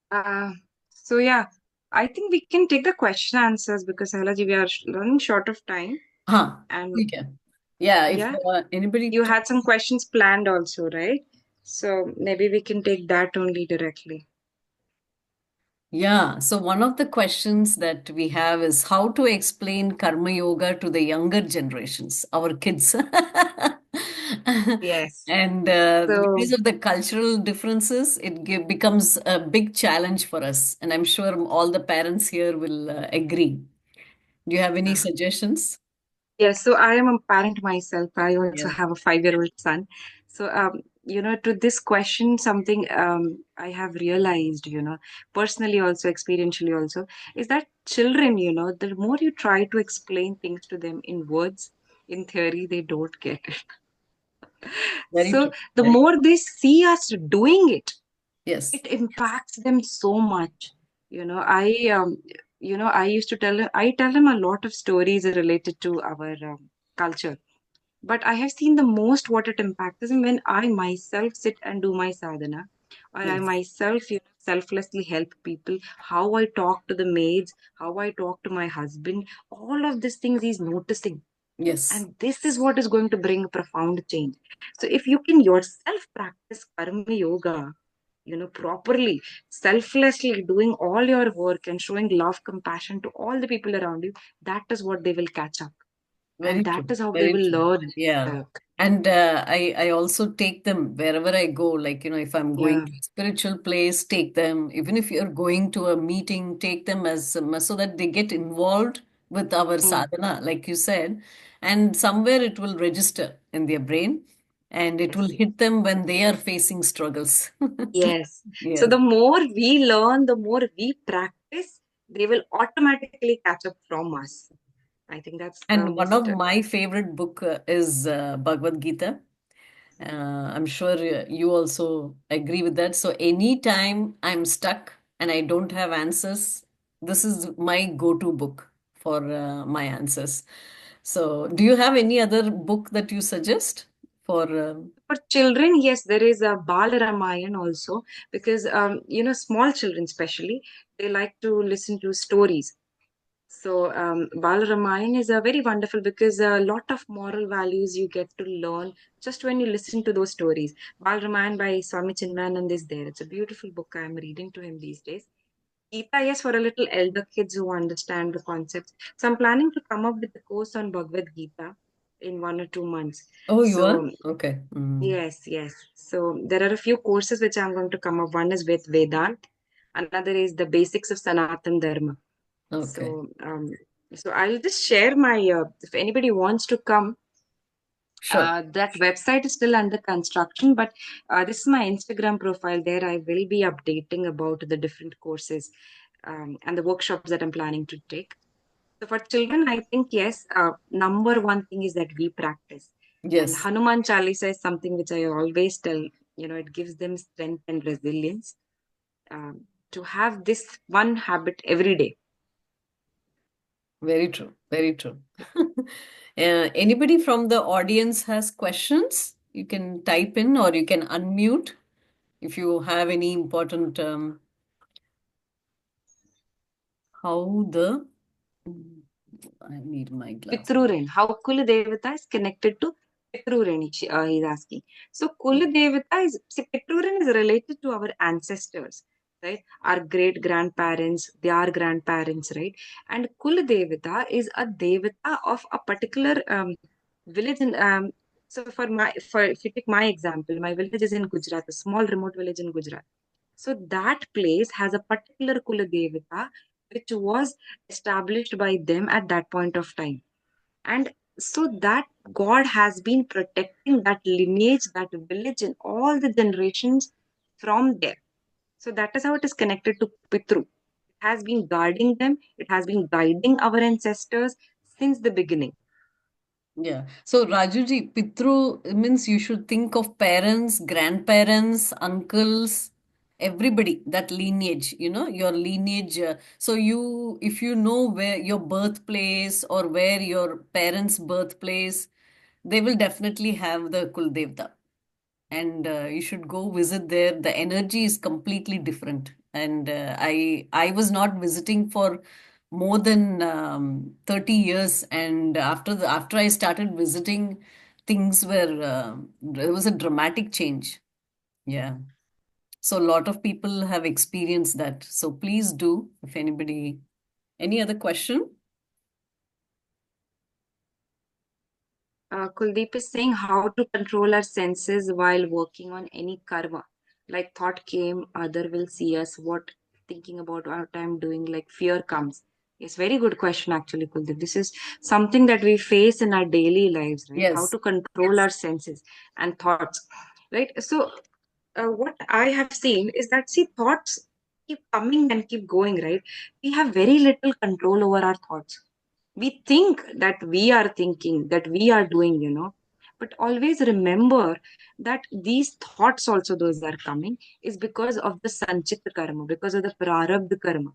Uh, so yeah, I think we can take the question answers because Sahila ji, we are running short of time. Huh. And ठीक है. Yeah, if yeah, anybody. you had some questions planned also, right? So maybe we can take that only directly. Yeah, so one of the questions that we have is how to explain Karma Yoga to the younger generations, our kids. Yes. And So because of the cultural differences, becomes a big challenge for us. And I'm sure all the parents here will agree. Do you have any yeah. suggestions? Yes, so I am a parent myself. I also Yeah, have a 5-year-old son. So, to this question, something I have realized, personally also, experientially also, is that children, the more you try to explain things to them in words, in theory, they don't get it. very So, true. the Very more they see us doing it, Yes, it impacts them so much. I used to I tell them a lot of stories related to our culture. But I have seen the most what it impacts is when I myself sit and do my sadhana, or I yes, myself, selflessly help people, how I talk to the maids, how I talk to my husband, all of these things he's noticing. yes. And this is what is going to bring a profound change. So if you can yourself practice karma yoga, properly, selflessly doing all your work and showing love, compassion to all the people around you, that is what they will catch up. And Very that true. is how they Very will true. learn. Yeah. Uh, And I also take them wherever I go. Like, if I'm going yeah. to a spiritual place, take them. Even if you're going to a meeting, take them as so that they get involved with our Mm. sadhana, like you said. And somewhere it will register in their brain and it will Yes. hit them when they are facing struggles. Yes. So Yeah. the more we learn, the more we practice, they will automatically catch up from us. I think that's the And one of most. my favorite book is Bhagavad Gita. I'm sure you also agree with that. So anytime I'm stuck and I don't have answers, this is my go-to book for my answers. So do you have any other book that you suggest for? For children, yes, there is a Bal Ramayan also because small children especially they like to listen to stories. So Bal Ramayan is a very wonderful because a lot of moral values you get to learn just when you listen to those stories. Bal Ramayan by Swami Chinmayanand is there. It's a beautiful book. I'm reading to him these days. Gita, yes, for a little elder kids who understand the concepts. So I'm planning to come up with a course on Bhagavad Gita in 1 or 2 months. Oh, you are? So Okay. Mm. yes, yes. So there are a few courses which I'm going to come up. One is with Vedant, another is the basics of Sanatan Dharma. Okay. So I'll just share my if anybody wants to come, Sure. That website is still under construction, but this is my Instagram profile. There, I will be updating about the different courses and the workshops that I'm planning to take. So for children, I think yes, number one thing is that we practice. And Yes. Hanuman Chalisa is something which I always tell, it gives them strength and resilience to have this one habit every day. Very true. Very true. Anybody from the audience has questions? You can type in or you can unmute if you have any important how the I need my glass. Pitruhrin, how Kula devata is connected to Pitruhrin, he's asking. So Kula devata is, see, Pitruhrin is related to our ancestors, right? Our great grandparents, their grandparents, right? And Kula devata is a devata of a particular village in, so for if you take my example, my village is in Gujarat, a small remote village in Gujarat. So that place has a particular Kula devata which was established by them at that point of time. And so that God has been protecting that lineage, that village, and all the generations from there. So that is how it is connected to Pitru. It has been guarding them, it has been guiding our ancestors since the beginning. Yeah. So Rajuji, Pitru means you should think of parents, grandparents, uncles, everybody, that lineage, your lineage. So you, if you know where your birthplace or where your parents' birthplace, they will definitely have the Kuldevta. And you should go visit there. The energy is completely different. And I was not visiting for more than 30 years, and after I started visiting, things were there was a dramatic change. Yeah. So a lot of people have experienced that. So please do, if anybody, any other question? Kuldeep is saying how to control our senses while working on any karma. Like thought came, other will see us, what thinking about what I'm doing, like fear comes. Yes, very good question actually, Kuldeep. This is something that we face in our daily lives, right? How Yes. to control our senses and thoughts, right? So, what I have seen is that, see, thoughts keep coming and keep going, right? We have very little control over our thoughts. We think that we are thinking, that we are doing, but always remember that these thoughts also, those are coming, is because of the sanchit karma, because of the prarabdha karma.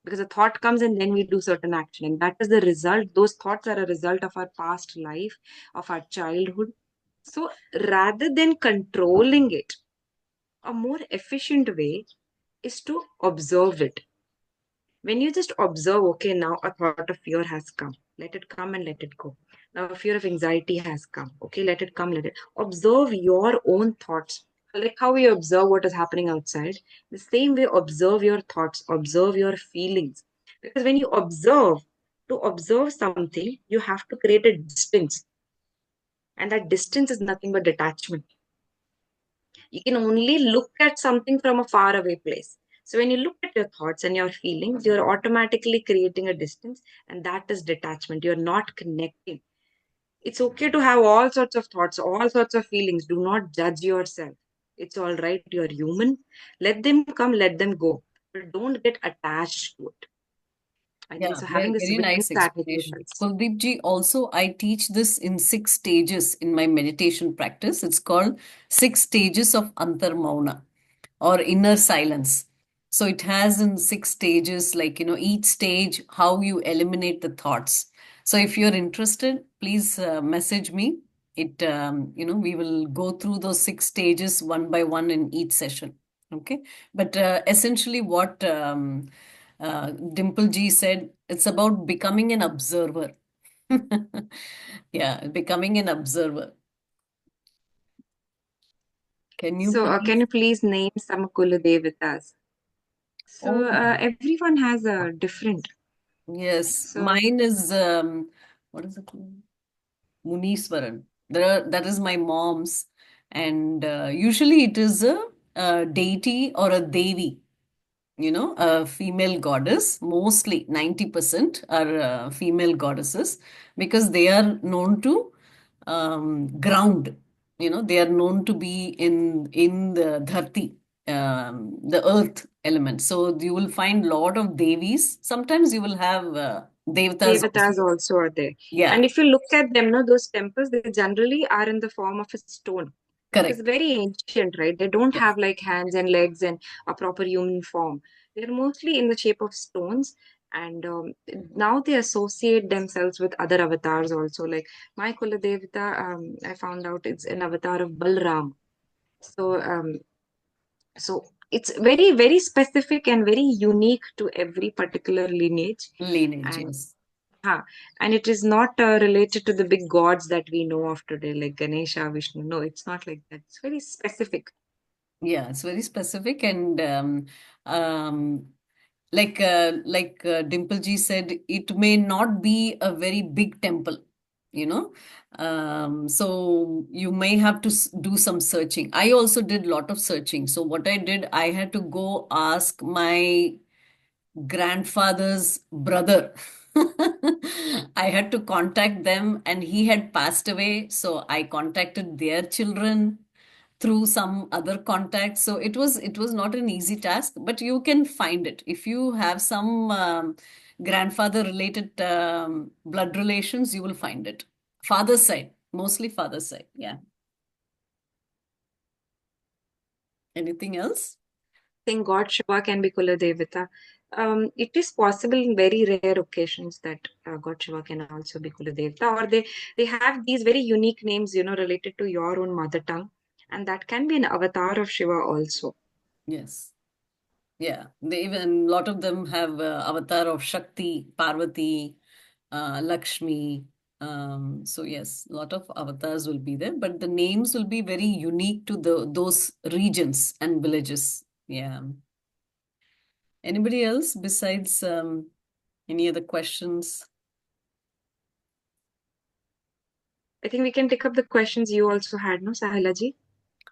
Because a thought comes and then we do certain action, and that is the result. Those thoughts are a result of our past life, of our childhood. So rather than controlling it, a more efficient way is to observe it. When you just observe, okay, now a thought of fear has come, let it come and let it go. Now a fear of anxiety has come, okay, let it come, let it observe your own thoughts. Like how we observe what is happening outside, the same way observe your thoughts, observe your feelings. Because when you observe, to observe something, you have to create a distance, and that distance is nothing but detachment. You can only look at something from a far away place. So when you look at your thoughts and your feelings, you're automatically creating a distance, and that is detachment. You're not connecting. It's okay to have all sorts of thoughts, all sorts of feelings. Do not judge yourself. It's all right. You're human. Let them come, let them go. But don't get attached to it. I think Yeah, so. very, Having this very witness nice attitude explanation. helps. Kuldeep ji, also, I teach this in 6 stages in my meditation practice. It's called 6 stages of Antar Mauna or inner silence. So it has in 6 stages, like, each stage, how you eliminate the thoughts. So if you're interested, please message me. We will go through those 6 stages one by one in each session. Okay. But essentially, what Dimple G said, it's about becoming an observer. Yeah, becoming an observer. Can you So, can please? you please name some Kula Devatas? So, Oh, everyone has a different. yes. So, Mine is, what is it called? Muniswaran. That is my mom's. And usually it is a deity or a devi, a female goddess. Mostly 90% are female goddesses because they are known to ground. They are known to be in the dharti, the earth element. So you will find lot of devis. Sometimes you will have devatas also. Devatas also are there. And Yeah, if you look at them, no, those temples, they generally are in the form of a stone because correct. very ancient, right? They don't Yes, have like hands and legs and a proper human form. They're mostly in the shape of stones. And now they associate themselves with other avatars also. Like my Kula Devata, I found out it's an avatar of Balram. So, so it's very, very specific and very unique to every particular lineage. lineage. And Yes. and it is not related to the big gods that we know of today, like Ganesha, Vishnu. No, it's not like that. It's very specific. Yeah, it's very specific and um, Dimple ji said, it may not be a very big temple, you know. So you may have to do some searching. I also did lot of searching. So what I did, I had to go ask my grandfather's brother. I had to contact them, and he had passed away. So I contacted their children through some other contacts. So it was not an easy task, but you can find it if you have some grandfather related blood relations. You will find it. Father's side, mostly father's side. Yeah. Anything else? Think God Shiva can be Kula Devata. It is possible in very rare occasions that God Shiva can also be Kula Devata, or they have these very unique names, related to your own mother tongue, and that can be an avatar of Shiva also. Yes. Yeah, they even lot of them have avatar of Shakti, Parvati, Lakshmi. So yes, a lot of avatars will be there, but the names will be very unique to those regions and villages. Yeah. Anybody else besides any other questions? I think we can take up the questions you also had, no, Sahila ji?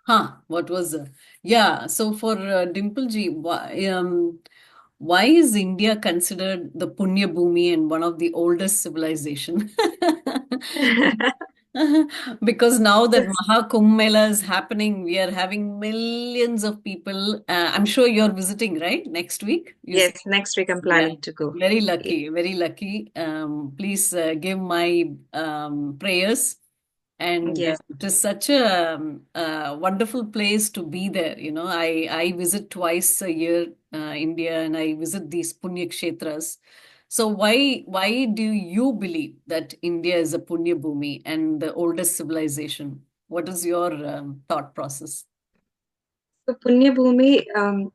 Huh, what was yeah, so for Dimple ji, why is India considered the Punya Bhumi and one of the oldest civilization? Because now that Yes, Maha Kumbh Mela is happening, we are having millions of people. I'm sure you're visiting, right? Next week, you say? yes, next week I'm Yeah, planning to go. very lucky, very lucky. Please give my prayers. And Yes. it is such a wonderful place to be there. I visit twice a year India, and I visit these Punya Kshetras. So why do you believe that India is a Punya Bhumi and the oldest civilization? What is your thought process? So Punya Bhumi,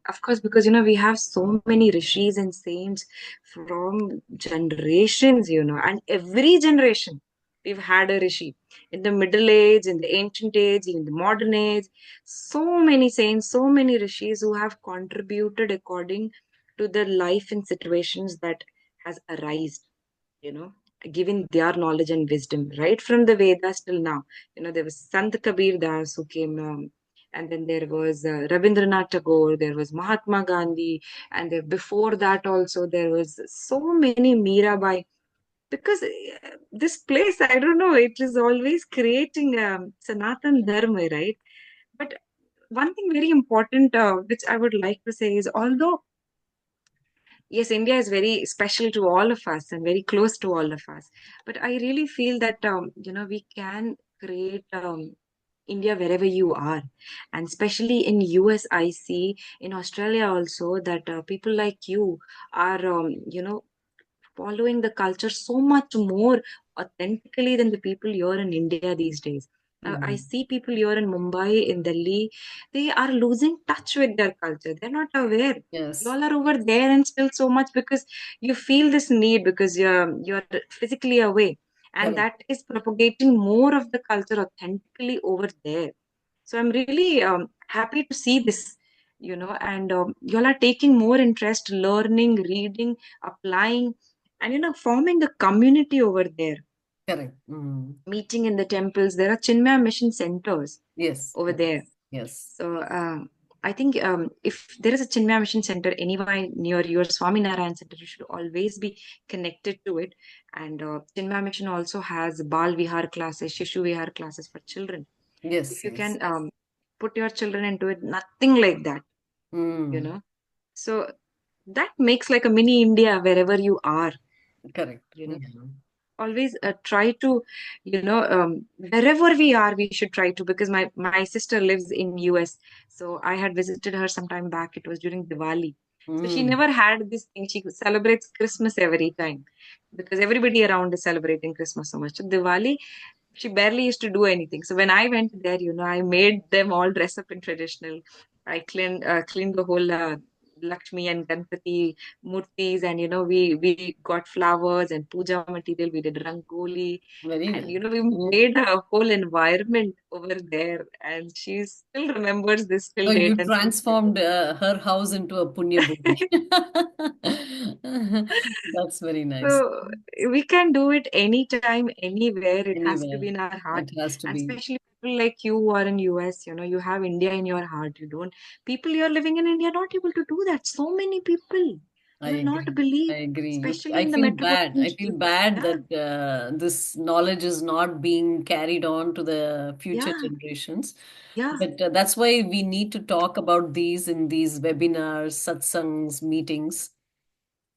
of course, because we have so many rishis and saints from generations, and every generation we've had a rishi. In the Middle Age, in the ancient age, in the modern age, so many saints, so many rishis who have contributed according to the life and situations that has arisen, you know, giving their knowledge and wisdom right from the Vedas till now. There was Sant Kabir Das who came, and then there was Rabindranath Tagore, there was Mahatma Gandhi, and before that also there was so many Mirabai. Because this place, I don't know, it is always creating Sanatan Dharma, right? But one thing very important, which I would like to say is, although yes, India is very special to all of us and very close to all of us. But I really feel that we can create India wherever you are, and especially in US, I see in Australia also that people like you are following the culture so much more authentically than the people here in India these days. I Mhm. see people here in Mumbai, in Delhi, they are losing touch with their culture. They're not aware. You Yes, all are over there and still so much because you feel this need because you're physically away. And correct, that is propagating more of the culture authentically over there. So I'm really happy to see this, and y'all are taking more interest, learning, reading, applying, and forming a community over there, correct. Mm. meeting in the temples. There are Chinmaya mission centers Yes, over yes, there. yes. So I think if there is a Chinmaya Mission Center anywhere near your Swami Narayan Center, you should always be connected to it. And Chinmaya Mission also has Bal Vihar classes, Shishu Vihar classes for children. Yes, If you yes. can put your children into it, nothing like that, you Mm, know. So that makes like a mini India wherever you are, correct. you know. Yeah. Always try to, wherever we are, we should try to, because my sister lives in US. So I had visited her some time back. It was during Diwali. So she Mm, never had this thing. She celebrates Christmas every time because everybody around is celebrating Christmas so much. So Diwali, she barely used to do anything. So when I went there, I made them all dress up in traditional. I cleaned the whole Lakshmi and Ganpati murtis, and we got flowers and puja material. We did rangoli, very and nice. we made a whole environment over there. And she still remembers this till So date, you and still transformed her house into a Punya Bhumi. That's very nice. so we can do it anytime, anywhere. It has to Anywhere, be in our heart. it has to And be. especially people like you who are in US, you have India in your heart. You don't, people you're living in India are not able to do that. So many people. I You'll agree. not I believe, agree. especially I in the feel bad. metropolitan I feel areas. bad Yeah, that this knowledge is not being carried on to the future yeah, generations. yeah. But that's why we need to talk about these in these webinars, satsangs, meetings.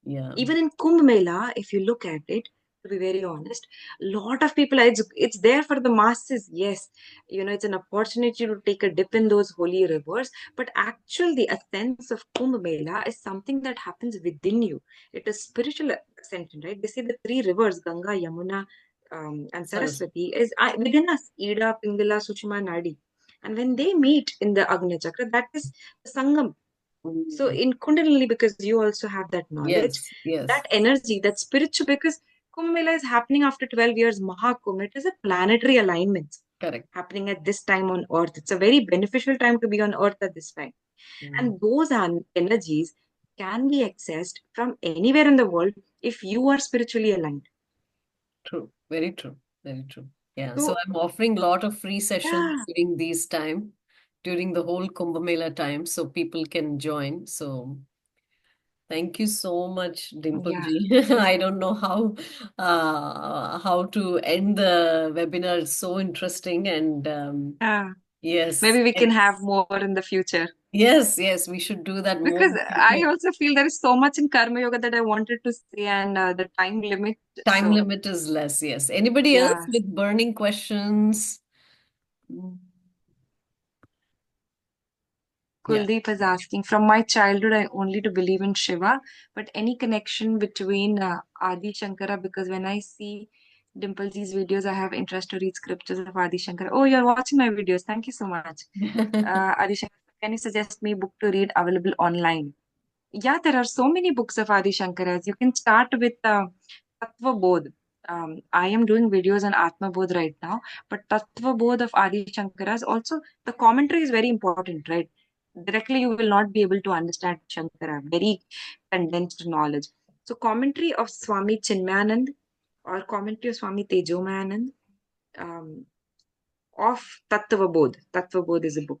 Yeah. Even in Kumbh Mela, if you look at it, to be very honest, a lot of people, it's there for the masses. Yes, it's an opportunity to take a dip in those holy rivers. But actually, a sense of Kumbh Mela is something that happens within you. It is spiritual ascension, right? They say the three rivers, Ganga, Yamuna, and Saraswati. Saraswati, is within us, Ida, Pingala, Sushma, Nadi. And when they meet in the Agnya Chakra, that is the Sangam. So Mm. in Kundalini, because you also have that knowledge, Yes, that yes, energy, that spiritual, because Kumbh Mela is happening after 12 years, Mahakumbh, it is a planetary alignment correct. happening at this time on Earth. It's a very beneficial time to be on Earth at this time. Mm. And those energies can be accessed from anywhere in the world if you are spiritually aligned. True. Very true. Very true. Yeah. So So, I'm offering a lot of free sessions yeah, during these time, during the whole Kumbh Mela time, so people can join. So thank you so much, Dimple yeah, ji. I don't know how to end the webinar. It's so interesting and yeah. yes, Maybe we can and have more in the future. yes, yes, we should do that more Because in I future. also feel there is so much in Karma Yoga that I wanted to say, and the time limit. Time So, limit is less. Yes. Anybody else yeah. with burning questions? Mm, yeah. Kuldeep is asking, from my childhood, I only to believe in Shiva, but any connection between Adi Shankara? Because when I see Dimple's videos, I have interest to read scriptures of Adi Shankara. Oh, you're watching my videos. Thank you so much. Adi Shankara, can you suggest me book to read available online? Yeah, there are so many books of Adi Shankara's. You can start with Tattva Bodh. I am doing videos on Atma Bodh right now, but Tattva Bodh of Adi Shankara's also, the commentary is very important, right? Directly, you will not be able to understand Shankara, very condensed knowledge. So, commentary of Swami Chinmayanand or commentary of Swami Tejomayanand, um, of Tattva Bodh. Tattva Bodh is a book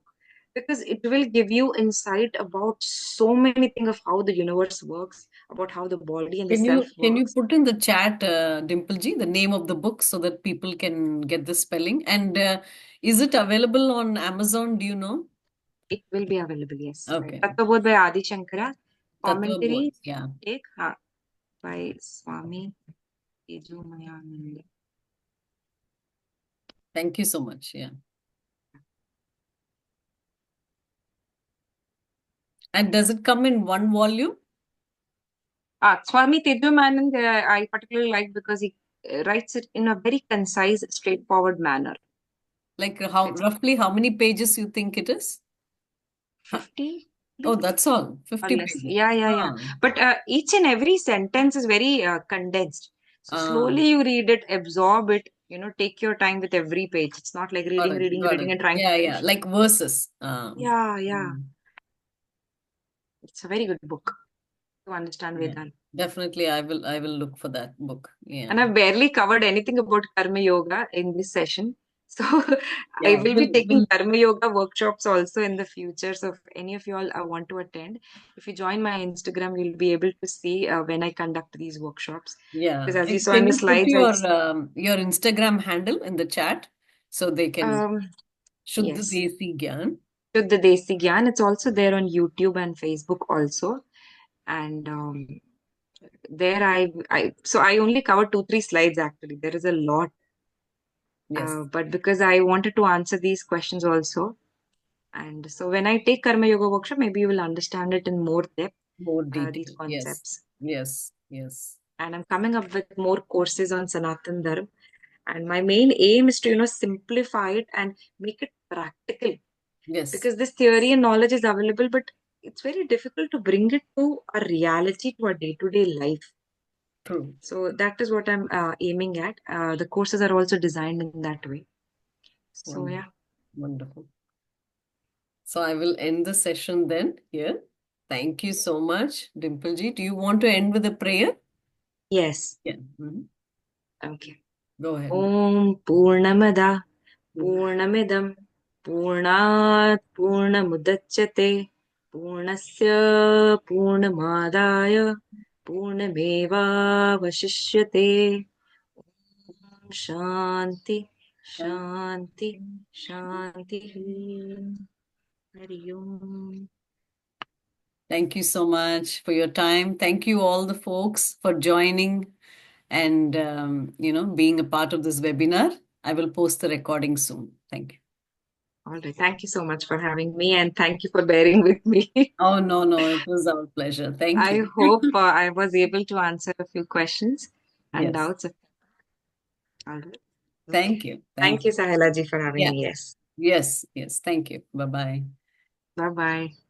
because it will give you insight about so many things of how the universe works, about how the body and the self Can you works. put in the chat, Dimple ji, the name of the book so that people can get the spelling? And is it available on Amazon? Do you know? It will be available, yes. Right. Okay. Tattva Bodh by Adi Shankara. Tattva Bodh. Commentary Yeah. take by Swami Tejomayananda. Thank you so much. Yeah. And does it come in one volume? Swami Tejomayanand, I particularly like because he writes it in a very concise, straightforward manner. Like how It's roughly how many pages you think it is? Huh. 50, Oh, that's all. or 50 less. pages. Yeah, yeah, yeah. Ah, But each and every sentence is very condensed. So ah, slowly you read it, absorb it, take your time with every page. It's not like got reading, it, reading, got it. reading and trying to Yeah, yeah. finish it. Like verses. Yeah, yeah. Mm, It's a very good book to understand yeah. Vedanta. Definitely I will look for that book. Yeah. And I've barely covered anything about Karma Yoga in this session. So I Yeah, will be taking Karma Yoga workshops also in the future. So if any of you all want to attend, if you join my Instagram, you'll be able to see when I conduct these workshops. yeah. Because as you saw in Can the you put slides, I your Instagram handle in the chat so they can um Shuddha yes, Desi Gyan? the Desi Gyan. It's also there on YouTube and Facebook also. And there I only covered 2 3 slides actually. There is a lot, Yes, but because I wanted to answer these questions also. And so when I take Karma Yoga workshop, maybe you will understand it in more depth, more these detail. Yes, concepts. yes, yes, And I'm coming up with more courses on Sanatan Dharma. And my main aim is to, simplify it and make it practical. yes. Because this theory and knowledge is available, but it's very difficult to bring it to a reality, to our day-to-day life. True. So that is what I'm aiming at. The courses are also designed in that way. So Wonderful. yeah, Wonderful. So I will end the session then here. Thank you so much, Dimple ji. Do you want to end with a prayer? yes. Yeah. Mhm. Okay. Go ahead. Om Purnamada Mhm. Purnamidam Purnat Purnamudachyate Purnasya Purnamadaya Purnameva Vashishyate Om Shanti Shanti Shanti Hari Om. Thank you so much for your time. Thank you all the folks for joining and being a part of this webinar. I will post the recording soon. Thank you. All right. Thank you so much for having me and thank you for bearing with me. Oh, no, no, it was our pleasure. Thank I you. hope I was able to answer a few questions and Yes. doubts. All right. Okay. Thank you. Thank Thank you, you. Sahila ji, for having Yeah. me. Yes. Yes. Yes. Thank you. Bye bye. Bye bye.